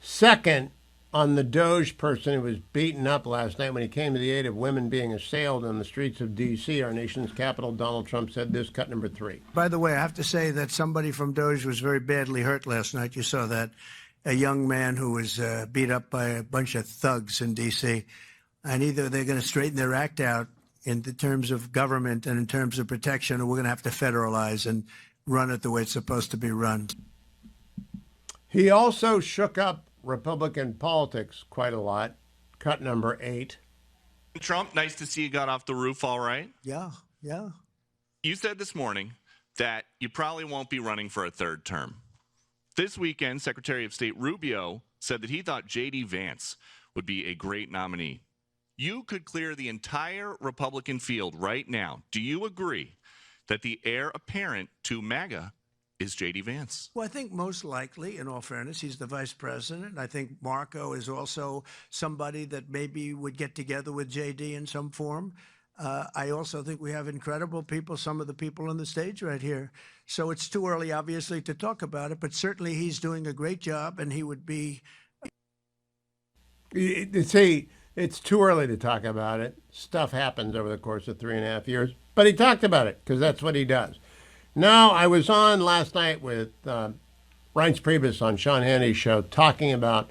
Second, on the Doge person who was beaten up last night when he came to the aid of women being assailed on the streets of D.C., our nation's capital, Donald Trump said this, cut number 3. By the way, I have to say that somebody from Doge was very badly hurt last night. You saw that. A young man who was beat up by a bunch of thugs in D.C. And either they're going to straighten their act out in the terms of government and in terms of protection, or we're going to have to federalize and run it the way it's supposed to be run. He also shook up Republican politics quite a lot. Cut number 8. Trump, nice to see you got off the roof all right. Yeah. You said this morning that you probably won't be running for a third term. This weekend, Secretary of State Rubio said that he thought J.D. Vance would be a great nominee. You could clear the entire Republican field right now. Do you agree that the heir apparent to MAGA is J.D. Vance? Well, I think most likely, in all fairness, he's the vice president. I think Marco is also somebody that maybe would get together with J.D. in some form. I also think we have incredible people, some of the people on the stage right here. So it's too early, obviously, to talk about it, but certainly he's doing a great job, and he would be... See, it's too early to talk about it. Stuff happens over the course of 3.5 years. But he talked about it, because that's what he does. Now, I was on last night with Reince Priebus on Sean Hannity's show talking about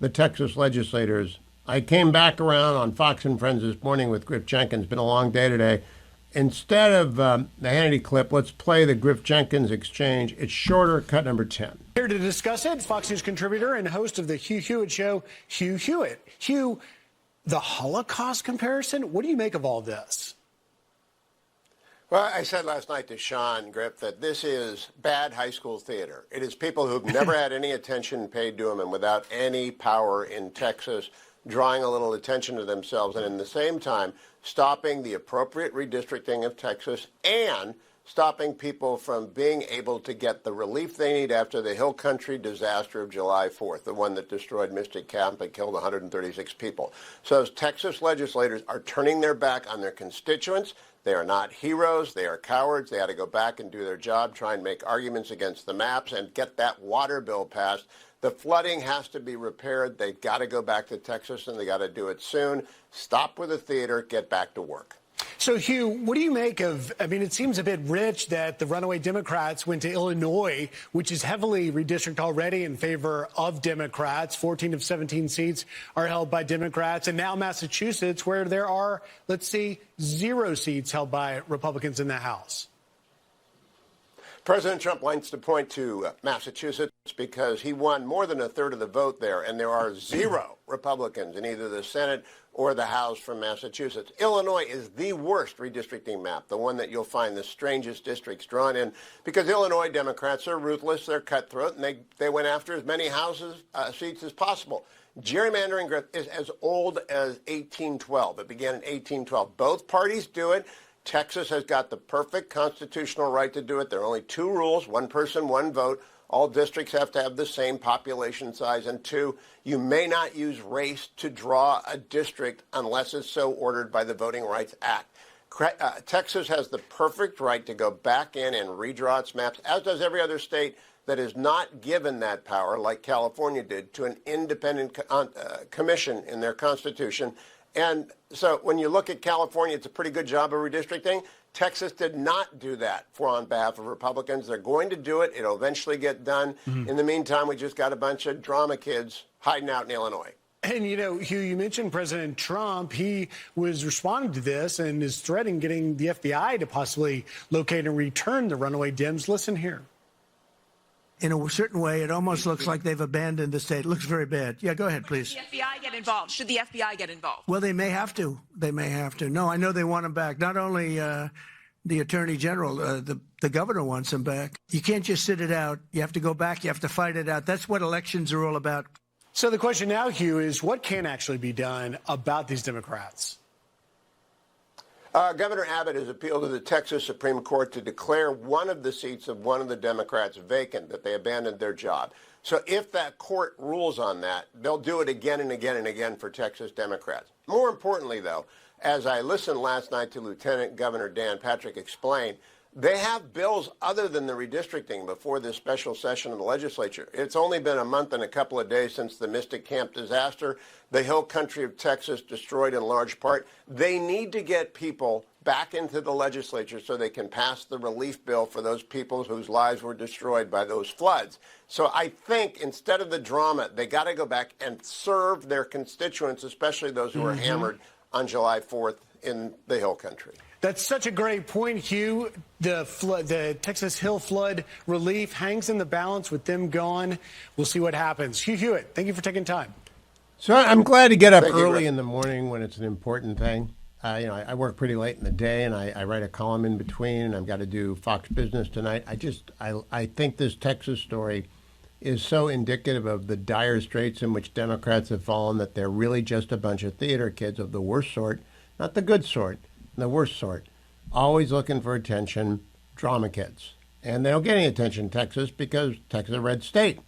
the Texas legislators. I came back around on Fox and Friends this morning with Griff Jenkins. Been a long day today. Instead of the Hannity clip, let's play the Griff Jenkins exchange. It's shorter, cut number 10. Here to discuss it, Fox News contributor and host of the Hugh Hewitt Show, Hugh Hewitt. Hugh, the Holocaust comparison, what do you make of all this? Well, I said last night to Sean Griff that this is bad high school theater. It is people who've never had any attention paid to them and without any power in Texas drawing a little attention to themselves and in the same time stopping the appropriate redistricting of Texas and stopping people from being able to get the relief they need after the Hill Country disaster of July 4th, the one that destroyed Mystic Camp and killed 136 people. So Texas legislators are turning their back on their constituents. They are not heroes. They are cowards. They had to go back and do their job, try and make arguments against the maps and get that water bill passed. The flooding has to be repaired. They've got to go back to Texas, and they got to do it soon. Stop with the theater. Get back to work. So, Hugh, what do you make of, I mean, it seems a bit rich that the runaway Democrats went to Illinois, which is heavily redistricted already in favor of Democrats. 14 of 17 seats are held by Democrats. And now Massachusetts, where there are, let's see, 0 seats held by Republicans in the House. President Trump likes to point to Massachusetts because he won more than a third of the vote there, and there are 0 Republicans in either the Senate or the House from Massachusetts. Illinois is the worst redistricting map, the one that you'll find the strangest districts drawn in, because Illinois Democrats are ruthless, they're cutthroat, and they went after as many seats as possible. Gerrymandering is as old as 1812. It began in 1812. Both parties do it. Texas has got the perfect constitutional right to do it. There are only 2 rules, 1 person, 1 vote. All districts have to have the same population size. And 2, you may not use race to draw a district unless it's so ordered by the Voting Rights Act. Texas has the perfect right to go back in and redraw its maps, as does every other state that is not given that power, like California did, to an independent commission in their constitution. And so when you look at California, it's a pretty good job of redistricting. Texas did not do that on behalf of Republicans. They're going to do it. It'll eventually get done. In the meantime, we just got a bunch of drama kids hiding out in Illinois. And, you know, Hugh, you mentioned President Trump. He was responding to this and is threatening getting the FBI to possibly locate and return the runaway Dems. Listen here. In a certain way, it almost looks like they've abandoned the state. It looks very bad. Yeah, go ahead, please. Should the FBI get involved? Should the FBI get involved? Well, they may have to. They may have to. No, I know they want him back. Not only the attorney general, the governor wants him back. You can't just sit it out. You have to go back. You have to fight it out. That's what elections are all about. So the question now, Hugh, is what can actually be done about these Democrats? Governor Abbott has appealed to the Texas Supreme Court to declare one of the seats of one of the Democrats vacant, that they abandoned their job. So if that court rules on that, they'll do it again and again and again for Texas Democrats. More importantly, though, as I listened last night to Lieutenant Governor Dan Patrick explain, they have bills other than the redistricting before this special session of the legislature. It's only been a month and a couple of days since the Mystic Camp disaster, the hill country of Texas destroyed in large part. They need to get people back into the legislature so they can pass the relief bill for those people whose lives were destroyed by those floods. So I think instead of the drama, they got to go back and serve their constituents, especially those who were hammered on July 4th in the hill country. That's such a great point, Hugh. The Texas Hill flood relief hangs in the balance with them gone. We'll see what happens. Hugh Hewitt, thank you for taking time. So I'm glad to get up early in the morning when it's an important thing. I work pretty late in the day, and I write a column in between, and I've got to do Fox Business tonight. I think this Texas story is so indicative of the dire straits in which Democrats have fallen, that they're really just a bunch of theater kids of the worst sort, not the good sort, the worst sort, always looking for attention, drama kids. And they don't get any attention in Texas because Texas is a red state,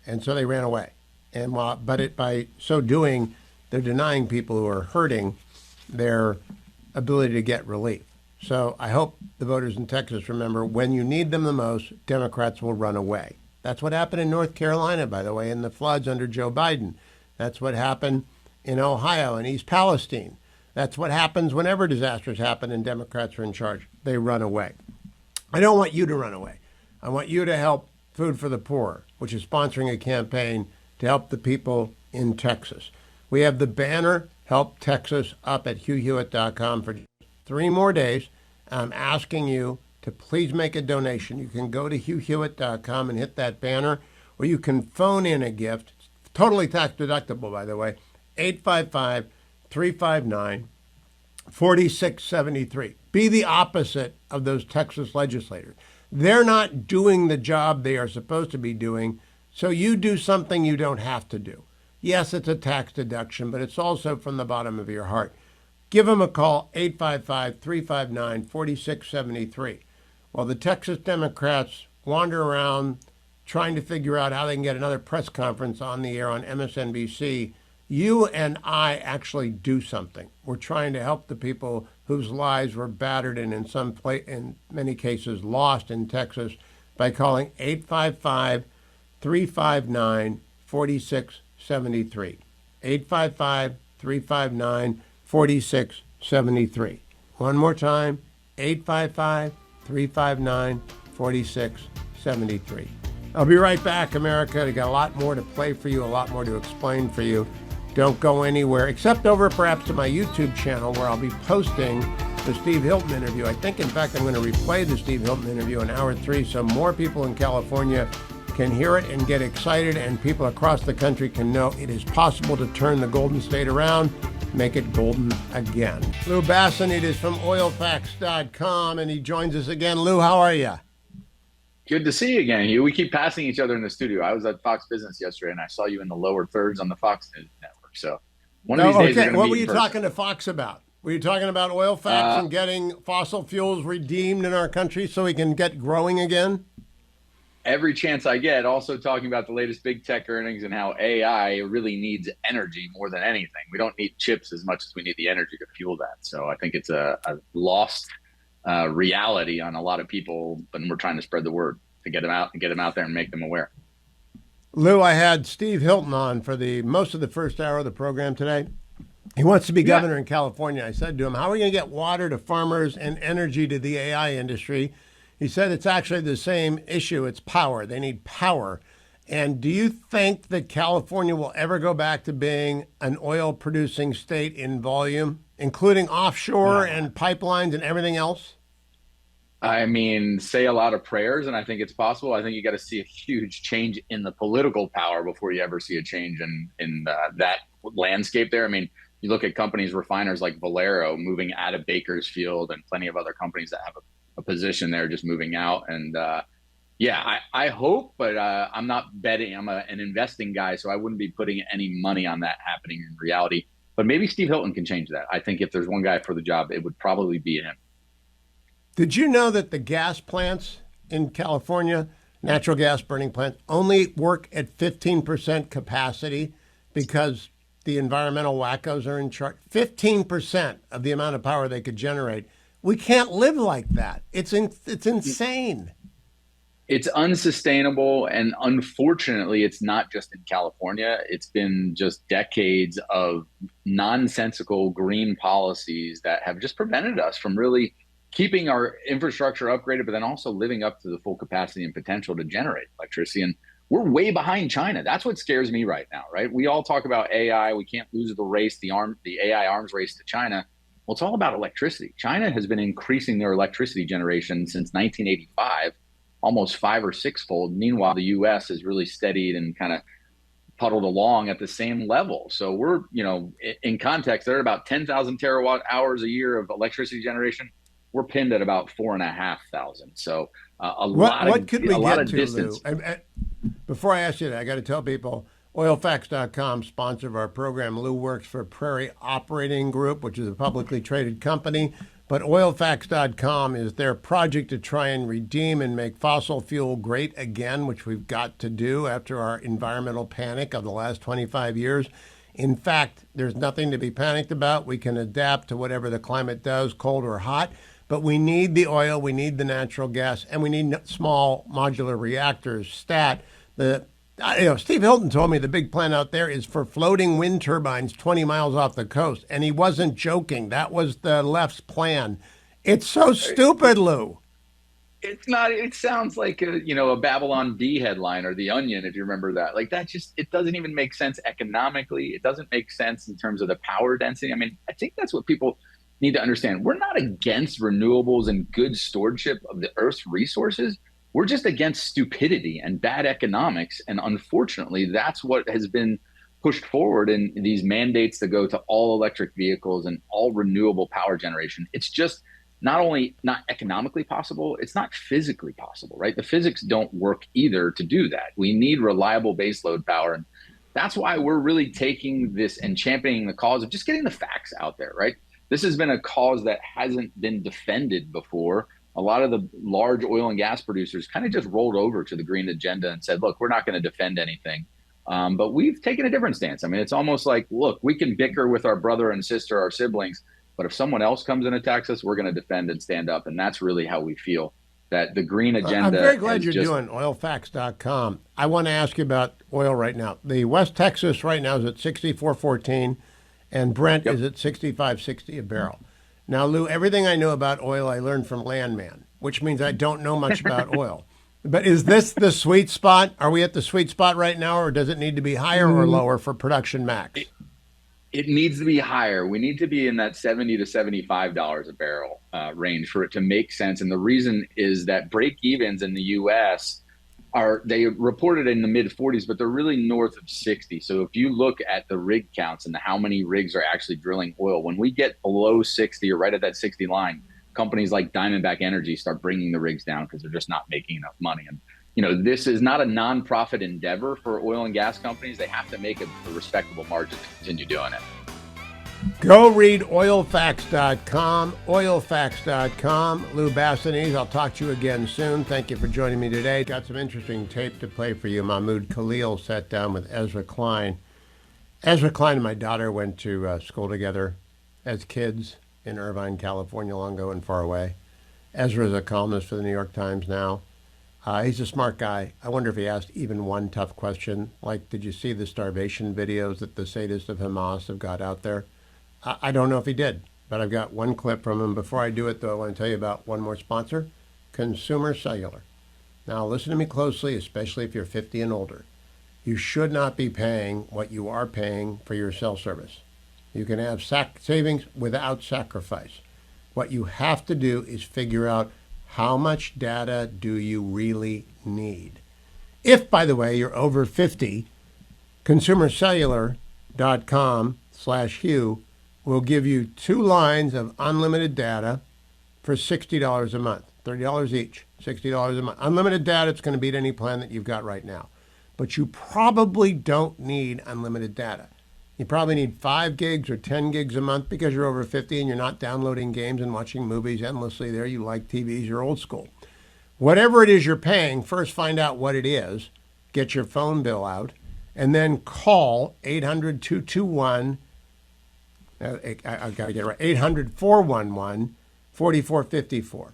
and so they ran away. And by so doing, they're denying people who are hurting their ability to get relief. So I hope the voters in Texas remember, when you need them the most, Democrats will run away. That's what happened in North Carolina, by the way, in the floods under Joe Biden. That's what happened in Ohio and East Palestine. That's what happens whenever disasters happen and Democrats are in charge. They run away. I don't want you to run away. I want you to help Food for the Poor, which is sponsoring a campaign to help the people in Texas. We have the banner Help Texas up at HughHewitt.com for 3 more days. I'm asking you to please make a donation. You can go to HughHewitt.com and hit that banner, or you can phone in a gift. It's totally tax deductible, by the way. 855-359-4673. Be the opposite of those Texas legislators. They're not doing the job they are supposed to be doing, so you do something you don't have to do. Yes, it's a tax deduction, but it's also from the bottom of your heart. Give them a call, 855-359-4673. While the Texas Democrats wander around trying to figure out how they can get another press conference on the air on MSNBC, you and I actually do something. We're trying to help the people whose lives were battered and in many cases lost in Texas by calling 855-359-4673. 855-359-4673. One more time, 855-359-4673. I'll be right back, America. I got a lot more to play for you, a lot more to explain for you. Don't go anywhere, except over perhaps to my YouTube channel, where I'll be posting the Steve Hilton interview. I think, in fact, I'm going to replay the Steve Hilton interview in hour 3 so more people in California can hear it and get excited, and people across the country can know it is possible to turn the Golden State around, make it golden again. Lou Bassanit is from oilfacts.com, and he joins us again. Lou, how are you? Good to see you again, Hugh. We keep passing each other in the studio. I was at Fox Business yesterday, and I saw you in the lower thirds on the Fox News Network. So one of these days, okay. What were you talking to Fox about? Were you talking about oil facts and getting fossil fuels redeemed in our country so we can get growing again? Every chance I get. Also talking about the latest big tech earnings and how AI really needs energy more than anything. We don't need chips as much as we need the energy to fuel that. So I think it's a lost reality on a lot of people, and we're trying to spread the word to get them out there and make them aware. Lou, I had Steve Hilton on for most of the first hour of the program today. He wants to be governor in California. I said to him, how are we going to get water to farmers and energy to the AI industry? He said it's actually the same issue. It's power. They need power. And do you think that California will ever go back to being an oil-producing state in volume, including offshore and pipelines and everything else? I mean, say a lot of prayers, and I think it's possible. I think you got to see a huge change in the political power before you ever see a change in that landscape there. I mean, you look at companies, refiners like Valero moving out of Bakersfield, and plenty of other companies that have a position there just moving out. And I hope, but I'm not betting. I'm an investing guy, so I wouldn't be putting any money on that happening in reality. But maybe Steve Hilton can change that. I think if there's one guy for the job, it would probably be him. Did you know that the gas plants in California, natural gas burning plants, only work at 15% capacity because the environmental wackos are in charge? 15% of the amount of power they could generate. We can't live like that. It's insane. It's unsustainable, and unfortunately, it's not just in California. It's been just decades of nonsensical green policies that have just prevented us from really keeping our infrastructure upgraded, but then also living up to the full capacity and potential to generate electricity. And we're way behind China. That's what scares me right now, right? We all talk about AI. We can't lose the race, the AI arms race to China. Well, it's all about electricity. China has been increasing their electricity generation since 1985, almost 5 or 6-fold. Meanwhile, the U.S. has really steadied and kind of puddled along at the same level. So we're, in context, they're at about 10,000 terawatt hours a year of electricity generation. We're pinned at about 4,500. So what could we get to, distance. Lou? Before I ask you that, I got to tell people, oilfacts.com, sponsor of our program. Lou works for Prairie Operating Group, which is a publicly traded company. But oilfacts.com is their project to try and redeem and make fossil fuel great again, which we've got to do after our environmental panic of the last 25 years. In fact, there's nothing to be panicked about. We can adapt to whatever the climate does, cold or hot. But we need the oil, we need the natural gas, and we need small modular reactors. Steve Hilton told me the big plan out there is for floating wind turbines 20 miles off the coast, and he wasn't joking. That was the left's plan. It's so stupid, Lou. It's not. It sounds like a Babylon Bee headline or The Onion, if you remember that. Like that it doesn't even make sense economically. It doesn't make sense in terms of the power density. I mean, I think that's what people need to understand. We're not against renewables and good stewardship of the Earth's resources. We're just against stupidity and bad economics. And unfortunately, that's what has been pushed forward in these mandates to go to all electric vehicles and all renewable power generation. It's just not only not economically possible, it's not physically possible, right? The physics don't work either to do that. We need reliable baseload power. And that's why we're really taking this and championing the cause of just getting the facts out there, right? This has been a cause that hasn't been defended before. A lot of the large oil and gas producers kind of just rolled over to the green agenda and said, look, we're not going to defend anything. But we've taken a different stance. I mean, it's almost like, look, we can bicker with our brother and sister, our siblings, but if someone else comes and attacks us, we're going to defend and stand up. And that's really how we feel, that the green agenda. I'm very glad you're doing oilfacts.com. I want to ask you about oil right now. The West Texas right now is at 64.14, and Brent is at 65.60 a barrel. Now, Lou, everything I know about oil I learned from Landman, which means I don't know much about oil. But is this the sweet spot? Are we at the sweet spot right now, or does it need to be higher or lower for production max? It needs to be higher. We need to be in that $70 to $75 a barrel range for it to make sense. And the reason is that break evens in the U.S. they reported in the mid 40s, but they're really north of 60. So if you look at the rig counts and how many rigs are actually drilling oil, when we get below 60 or right at that 60 line, companies like Diamondback Energy start bringing the rigs down because they're just not making enough money. And this is not a nonprofit endeavor for oil and gas companies. They have to make a respectable margin to continue doing it. Go read oilfacts.com, oilfacts.com. Lou Bassanese, I'll talk to you again soon. Thank you for joining me today. Got some interesting tape to play for you. Mahmoud Khalil sat down with Ezra Klein. Ezra Klein and my daughter went to school together as kids in Irvine, California, long ago and far away. Ezra is a columnist for the New York Times now. He's a smart guy. I wonder if he asked even one tough question, like, did you see the starvation videos that the sadists of Hamas have got out there? I don't know if he did, but I've got one clip from him. Before I do it, though, I want to tell you about one more sponsor, Consumer Cellular. Now, listen to me closely, especially if you're 50 and older. You should not be paying what you are paying for your cell service. You can have savings without sacrifice. What you have to do is figure out how much data do you really need. If, by the way, you're over 50, consumercellular.com/Hugh will give you 2 lines of unlimited data for $60 a month, $30 each, $60 a month. Unlimited data, it's going to beat any plan that you've got right now. But you probably don't need unlimited data. You probably need 5 gigs or 10 gigs a month because you're over 50 and you're not downloading games and watching movies endlessly there. You like TVs, you're old school. Whatever it is you're paying, first find out what it is, get your phone bill out, and then call 800-221, I got to get it right, 800-411-4454.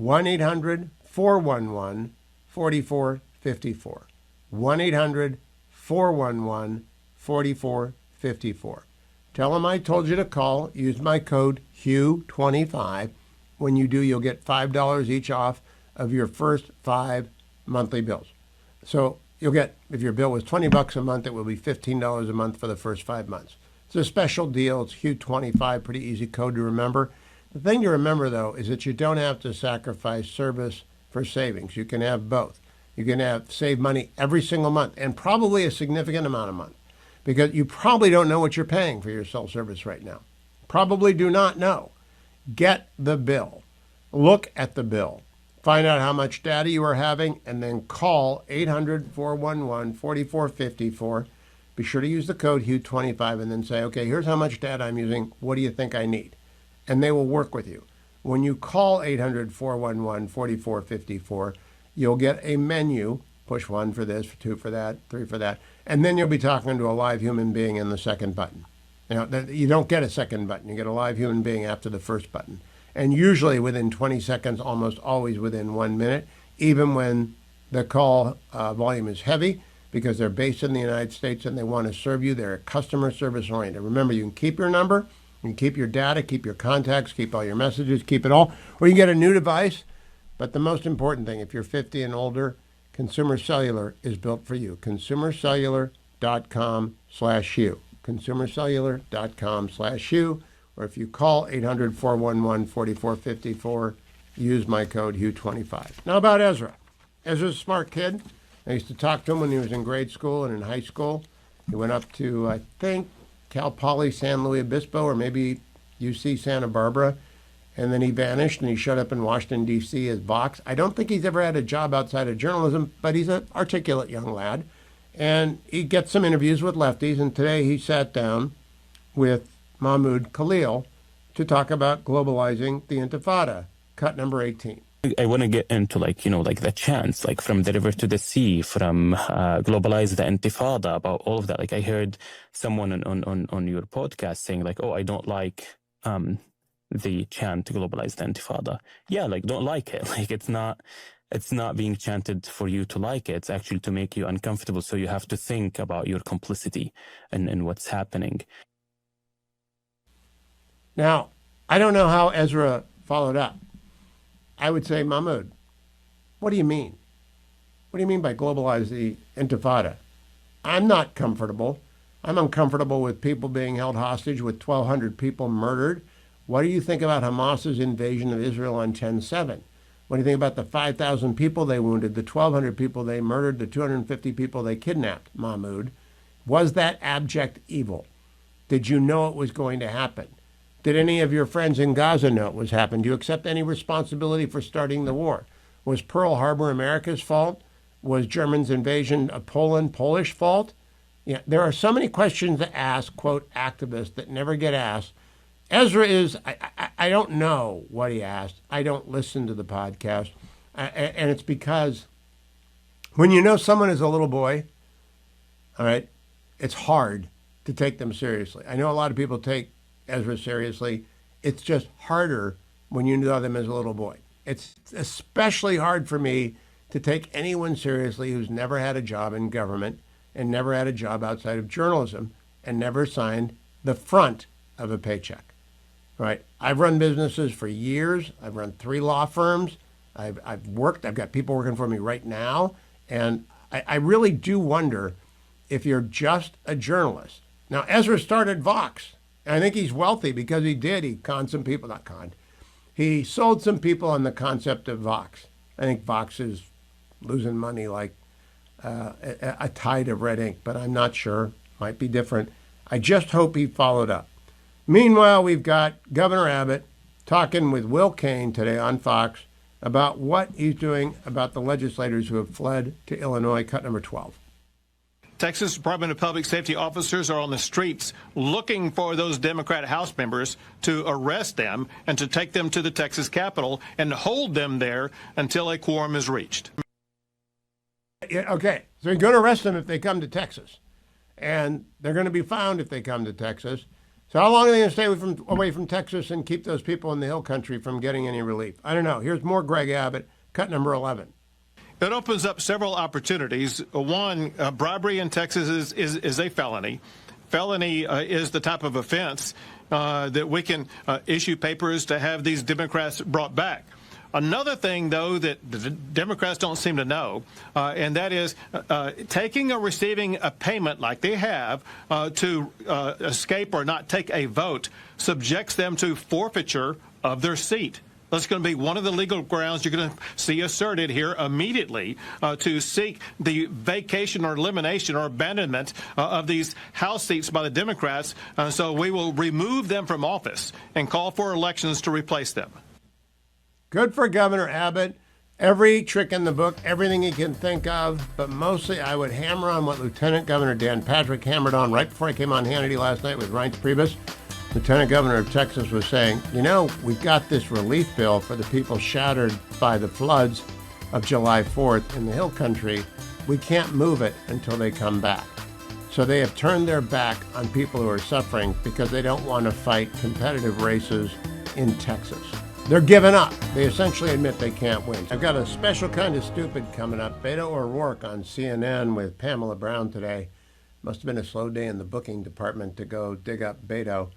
1-800-411-4454. 1-800-411-4454. Tell them I told you to call. Use my code HUGH25. When you do, you'll get $5 each off of your first 5 monthly bills. So you'll get, if your bill was $20 a month, it will be $15 a month for the first 5 months. It's a special deal. It's HUGH25, pretty easy code to remember. The thing to remember, though, is that you don't have to sacrifice service for savings. You can have both. You can save money every single month, and probably a significant amount a month, because you probably don't know what you're paying for your cell service right now. Probably do not know. Get the bill. Look at the bill. Find out how much data you are having, and then call 800-411-4454. Be sure to use the code HUGH25 and then say, okay, here's how much data I'm using. What do you think I need? And they will work with you. When you call 800-411-4454, you'll get a menu. Push 1 for this, 2 for that, 3 for that. And then you'll be talking to a live human being in the second button. You don't get a second button. You get a live human being after the first button. And usually within 20 seconds, almost always within 1 minute, even when the call volume is heavy, because they're based in the United States and they want to serve you. They're customer service oriented. Remember, you can keep your number, you can keep your data, keep your contacts, keep all your messages, keep it all, or you can get a new device. But the most important thing, if you're 50 and older, Consumer Cellular is built for you. consumercellular.com/Hugh. consumercellular.com/Hugh. Or if you call 800-411-4454, use my code HUGH25. Now about Ezra. Ezra's a smart kid. I used to talk to him when he was in grade school and in high school. He went up to, I think, Cal Poly San Luis Obispo, or maybe UC Santa Barbara. And then he vanished and he showed up in Washington, D.C. as Vox. I don't think he's ever had a job outside of journalism, but he's an articulate young lad. And he gets some interviews with lefties. And today he sat down with Mahmoud Khalil to talk about globalizing the Intifada, cut number 18. I want to get into the chants, from the river to the sea, from globalize the Intifada, about all of that. I heard someone on your podcast saying oh, I don't like the chant to globalize the Intifada. Yeah, don't like it. It's not being chanted for you to like it. It's actually to make you uncomfortable. So you have to think about your complicity and what's happening. Now, I don't know how Ezra followed up. I would say, Mahmoud, what do you mean? What do you mean by globalize the Intifada? I'm not comfortable. I'm uncomfortable with people being held hostage, with 1,200 people murdered. What do you think about Hamas's invasion of Israel on 10/7? What do you think about the 5,000 people they wounded, the 1,200 people they murdered, the 250 people they kidnapped, Mahmoud? Was that abject evil? Did you know it was going to happen? Did any of your friends in Gaza know it was happening? Do you accept any responsibility for starting the war? Was Pearl Harbor America's fault? Was Germans' invasion of Poland Polish fault? Yeah, there are so many questions to ask, quote, activists that never get asked. Ezra is, I don't know what he asked. I don't listen to the podcast. And it's because when you know someone is a little boy, all right, it's hard to take them seriously. I know a lot of people take Ezra seriously. It's just harder when you know them as a little boy. It's especially hard for me to take anyone seriously who's never had a job in government and never had a job outside of journalism and never signed the front of a paycheck. Right? I've run businesses for years. I've run 3 law firms. I've worked. I've got people working for me right now. And I really do wonder if you're just a journalist. Now, Ezra started Vox. And I think he's wealthy because he did. He conned some people, not conned. He sold some people on the concept of Vox. I think Vox is losing money like a tide of red ink, but I'm not sure. Might be different. I just hope he followed up. Meanwhile, we've got Governor Abbott talking with Will Cain today on Fox about what he's doing about the legislators who have fled to Illinois, cut number 12. Texas Department of Public Safety officers are on the streets looking for those Democrat House members to arrest them and to take them to the Texas Capitol and hold them there until a quorum is reached. Yeah, okay, so you're going to arrest them if they come to Texas. And they're going to be found if they come to Texas. So how long are they going to stay away from Texas and keep those people in the hill country from getting any relief? I don't know. Here's more Greg Abbott, cut number 11. It opens up several opportunities. One, bribery in Texas is a felony. Felony is the type of offense that we can issue papers to have these Democrats brought back. Another thing, though, that the Democrats don't seem to know, and that is taking or receiving a payment like they have to escape or not take a vote subjects them to forfeiture of their seat. That's going to be one of the legal grounds you're going to see asserted here immediately to seek the vacation or elimination or abandonment of these House seats by the Democrats. So we will remove them from office and call for elections to replace them. Good for Governor Abbott. Every trick in the book, everything he can think of, but mostly I would hammer on what Lieutenant Governor Dan Patrick hammered on right before I came on Hannity last night with Reince Priebus. Lieutenant Governor of Texas was saying, you know, we've got this relief bill for the people shattered by the floods of July 4th in the Hill Country. We can't move it until they come back. So they have turned their back on people who are suffering because they don't want to fight competitive races in Texas. They're giving up. They essentially admit they can't win. I've got a special kind of stupid coming up. Beto O'Rourke on CNN with Pamela Brown today. Must have been a slow day in the booking department to go dig up Beto.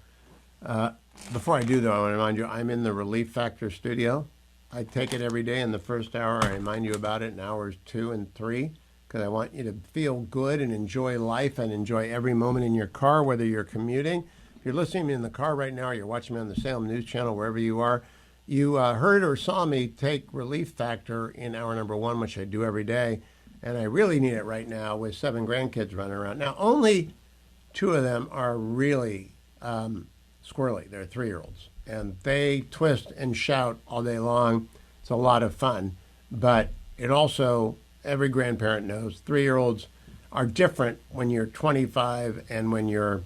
Before I do, though, I want to remind you, I'm in the Relief Factor studio. I take it every day in the first hour. I remind you about it in hours 2 and 3 because I want you to feel good and enjoy life and enjoy every moment in your car, whether you're commuting. If you're listening to me in the car right now or you're watching me on the Salem News Channel, wherever you are, you heard or saw me take Relief Factor in hour number 1, which I do every day, and I really need it right now with 7 grandkids running around. Now, only 2 of them are really squirrely. They're 3-year-olds, and they twist and shout all day long. It's a lot of fun, but it also, every grandparent knows, 3-year-olds are different when you're 25 and when you're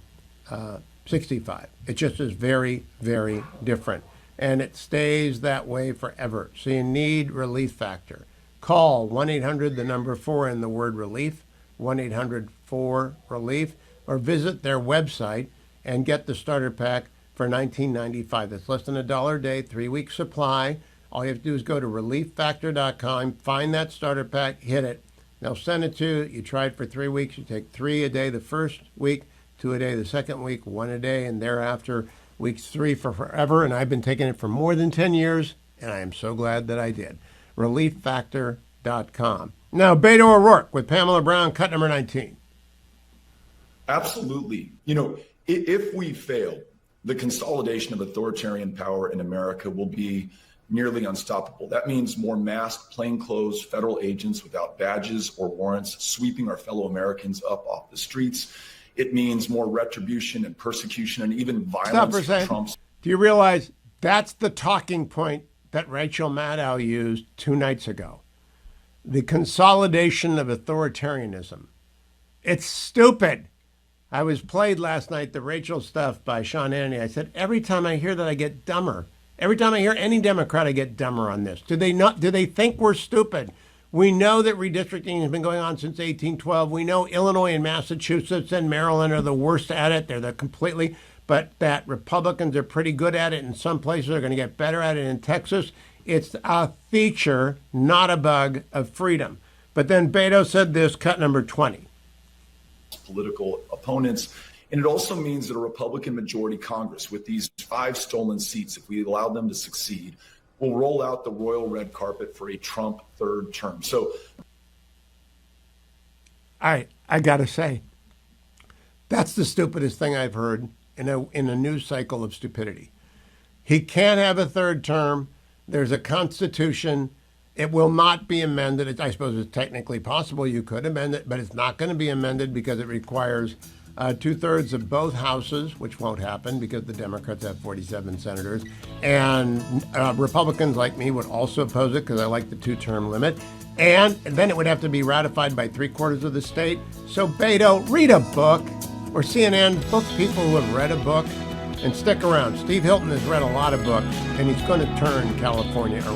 65. It just is very, very different. And it stays that way forever. So you need Relief Factor. Call 1-800, the number 4 and the word relief, 1-800-4-RELIEF, or visit their website and get the starter pack for $19.95. That's less than $1 a day, 3-week supply. All you have to do is go to relieffactor.com, find that starter pack, hit it. They'll send it to you. You try it for 3 weeks. You take 3 a day the first week, 2 a day the second week, 1 a day, and thereafter weeks 3 for forever, and I've been taking it for more than 10 years, and I am so glad that I did. relieffactor.com. Now, Beto O'Rourke with Pamela Brown, cut number 19. Absolutely. You know, if we fail, the consolidation of authoritarian power in America will be nearly unstoppable. That means more masked, plainclothes federal agents without badges or warrants sweeping our fellow Americans up off the streets. It means more retribution and persecution and even violence. Stop for a second. Trump's. Do you realize that's the talking point that Rachel Maddow used 2 nights ago? The consolidation of authoritarianism. It's stupid. I was played last night, the Rachel stuff by Sean Hannity. I said, every time I hear that, I get dumber. Every time I hear any Democrat, I get dumber on this. Do they think we're stupid? We know that redistricting has been going on since 1812. We know Illinois and Massachusetts and Maryland are the worst at it. They're completely, but that Republicans are pretty good at it in some places. They're going to get better at it in Texas. It's a feature, not a bug, of freedom. But then Beto said this, cut number 20. Political opponents. And it also means that a Republican majority Congress with these 5 stolen seats, if we allow them to succeed, will roll out the royal red carpet for a Trump 3rd term. So, I got to say, that's the stupidest thing I've heard in a news cycle of stupidity. He can't have a 3rd term. There's a Constitution. It will not be amended. I suppose it's technically possible you could amend it, but it's not going to be amended because it requires 2/3 of both houses, which won't happen because the Democrats have 47 senators. And Republicans like me would also oppose it because I like the 2-term limit. And then it would have to be ratified by 3/4 of the state. So Beto, read a book, or CNN, book people who have read a book, and stick around. Steve Hilton has read a lot of books, and he's going to turn California around.